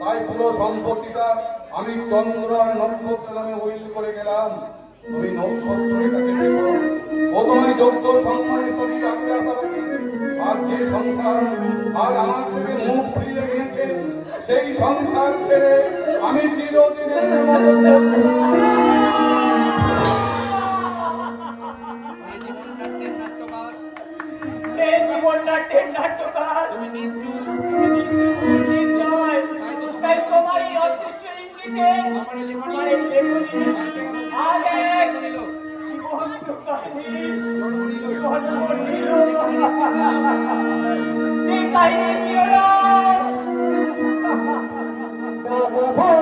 তাই পুরো সম্পত্তিটা আমি চন্দ্র আর নক্ষত্র নামে উইল করে গেলাম। তুমি নক্ষত্রের কাছে দেখো, ও তোমার যোগ্য সম্মানের শরীর রাখবে আশা রাখি। আর যে সংসার আর আমার থেকে মুখ ফিরিয়ে নিয়েছে, সেই সংসার ছেড়ে আমি চিরদিনের মতো চলব। এই জীবননাট্যের নাট্যকার, তুমি নিষ্ঠুর। তুমি নিষ্ঠুর, নির্দয়। তাই তোমার এই অদৃশ্য ইঙ্গিতে আমার এই লেখনী আগে জীবন বন্ধু কাহিনী জন্ম নিল যে কাহিনী ছিল না দাদা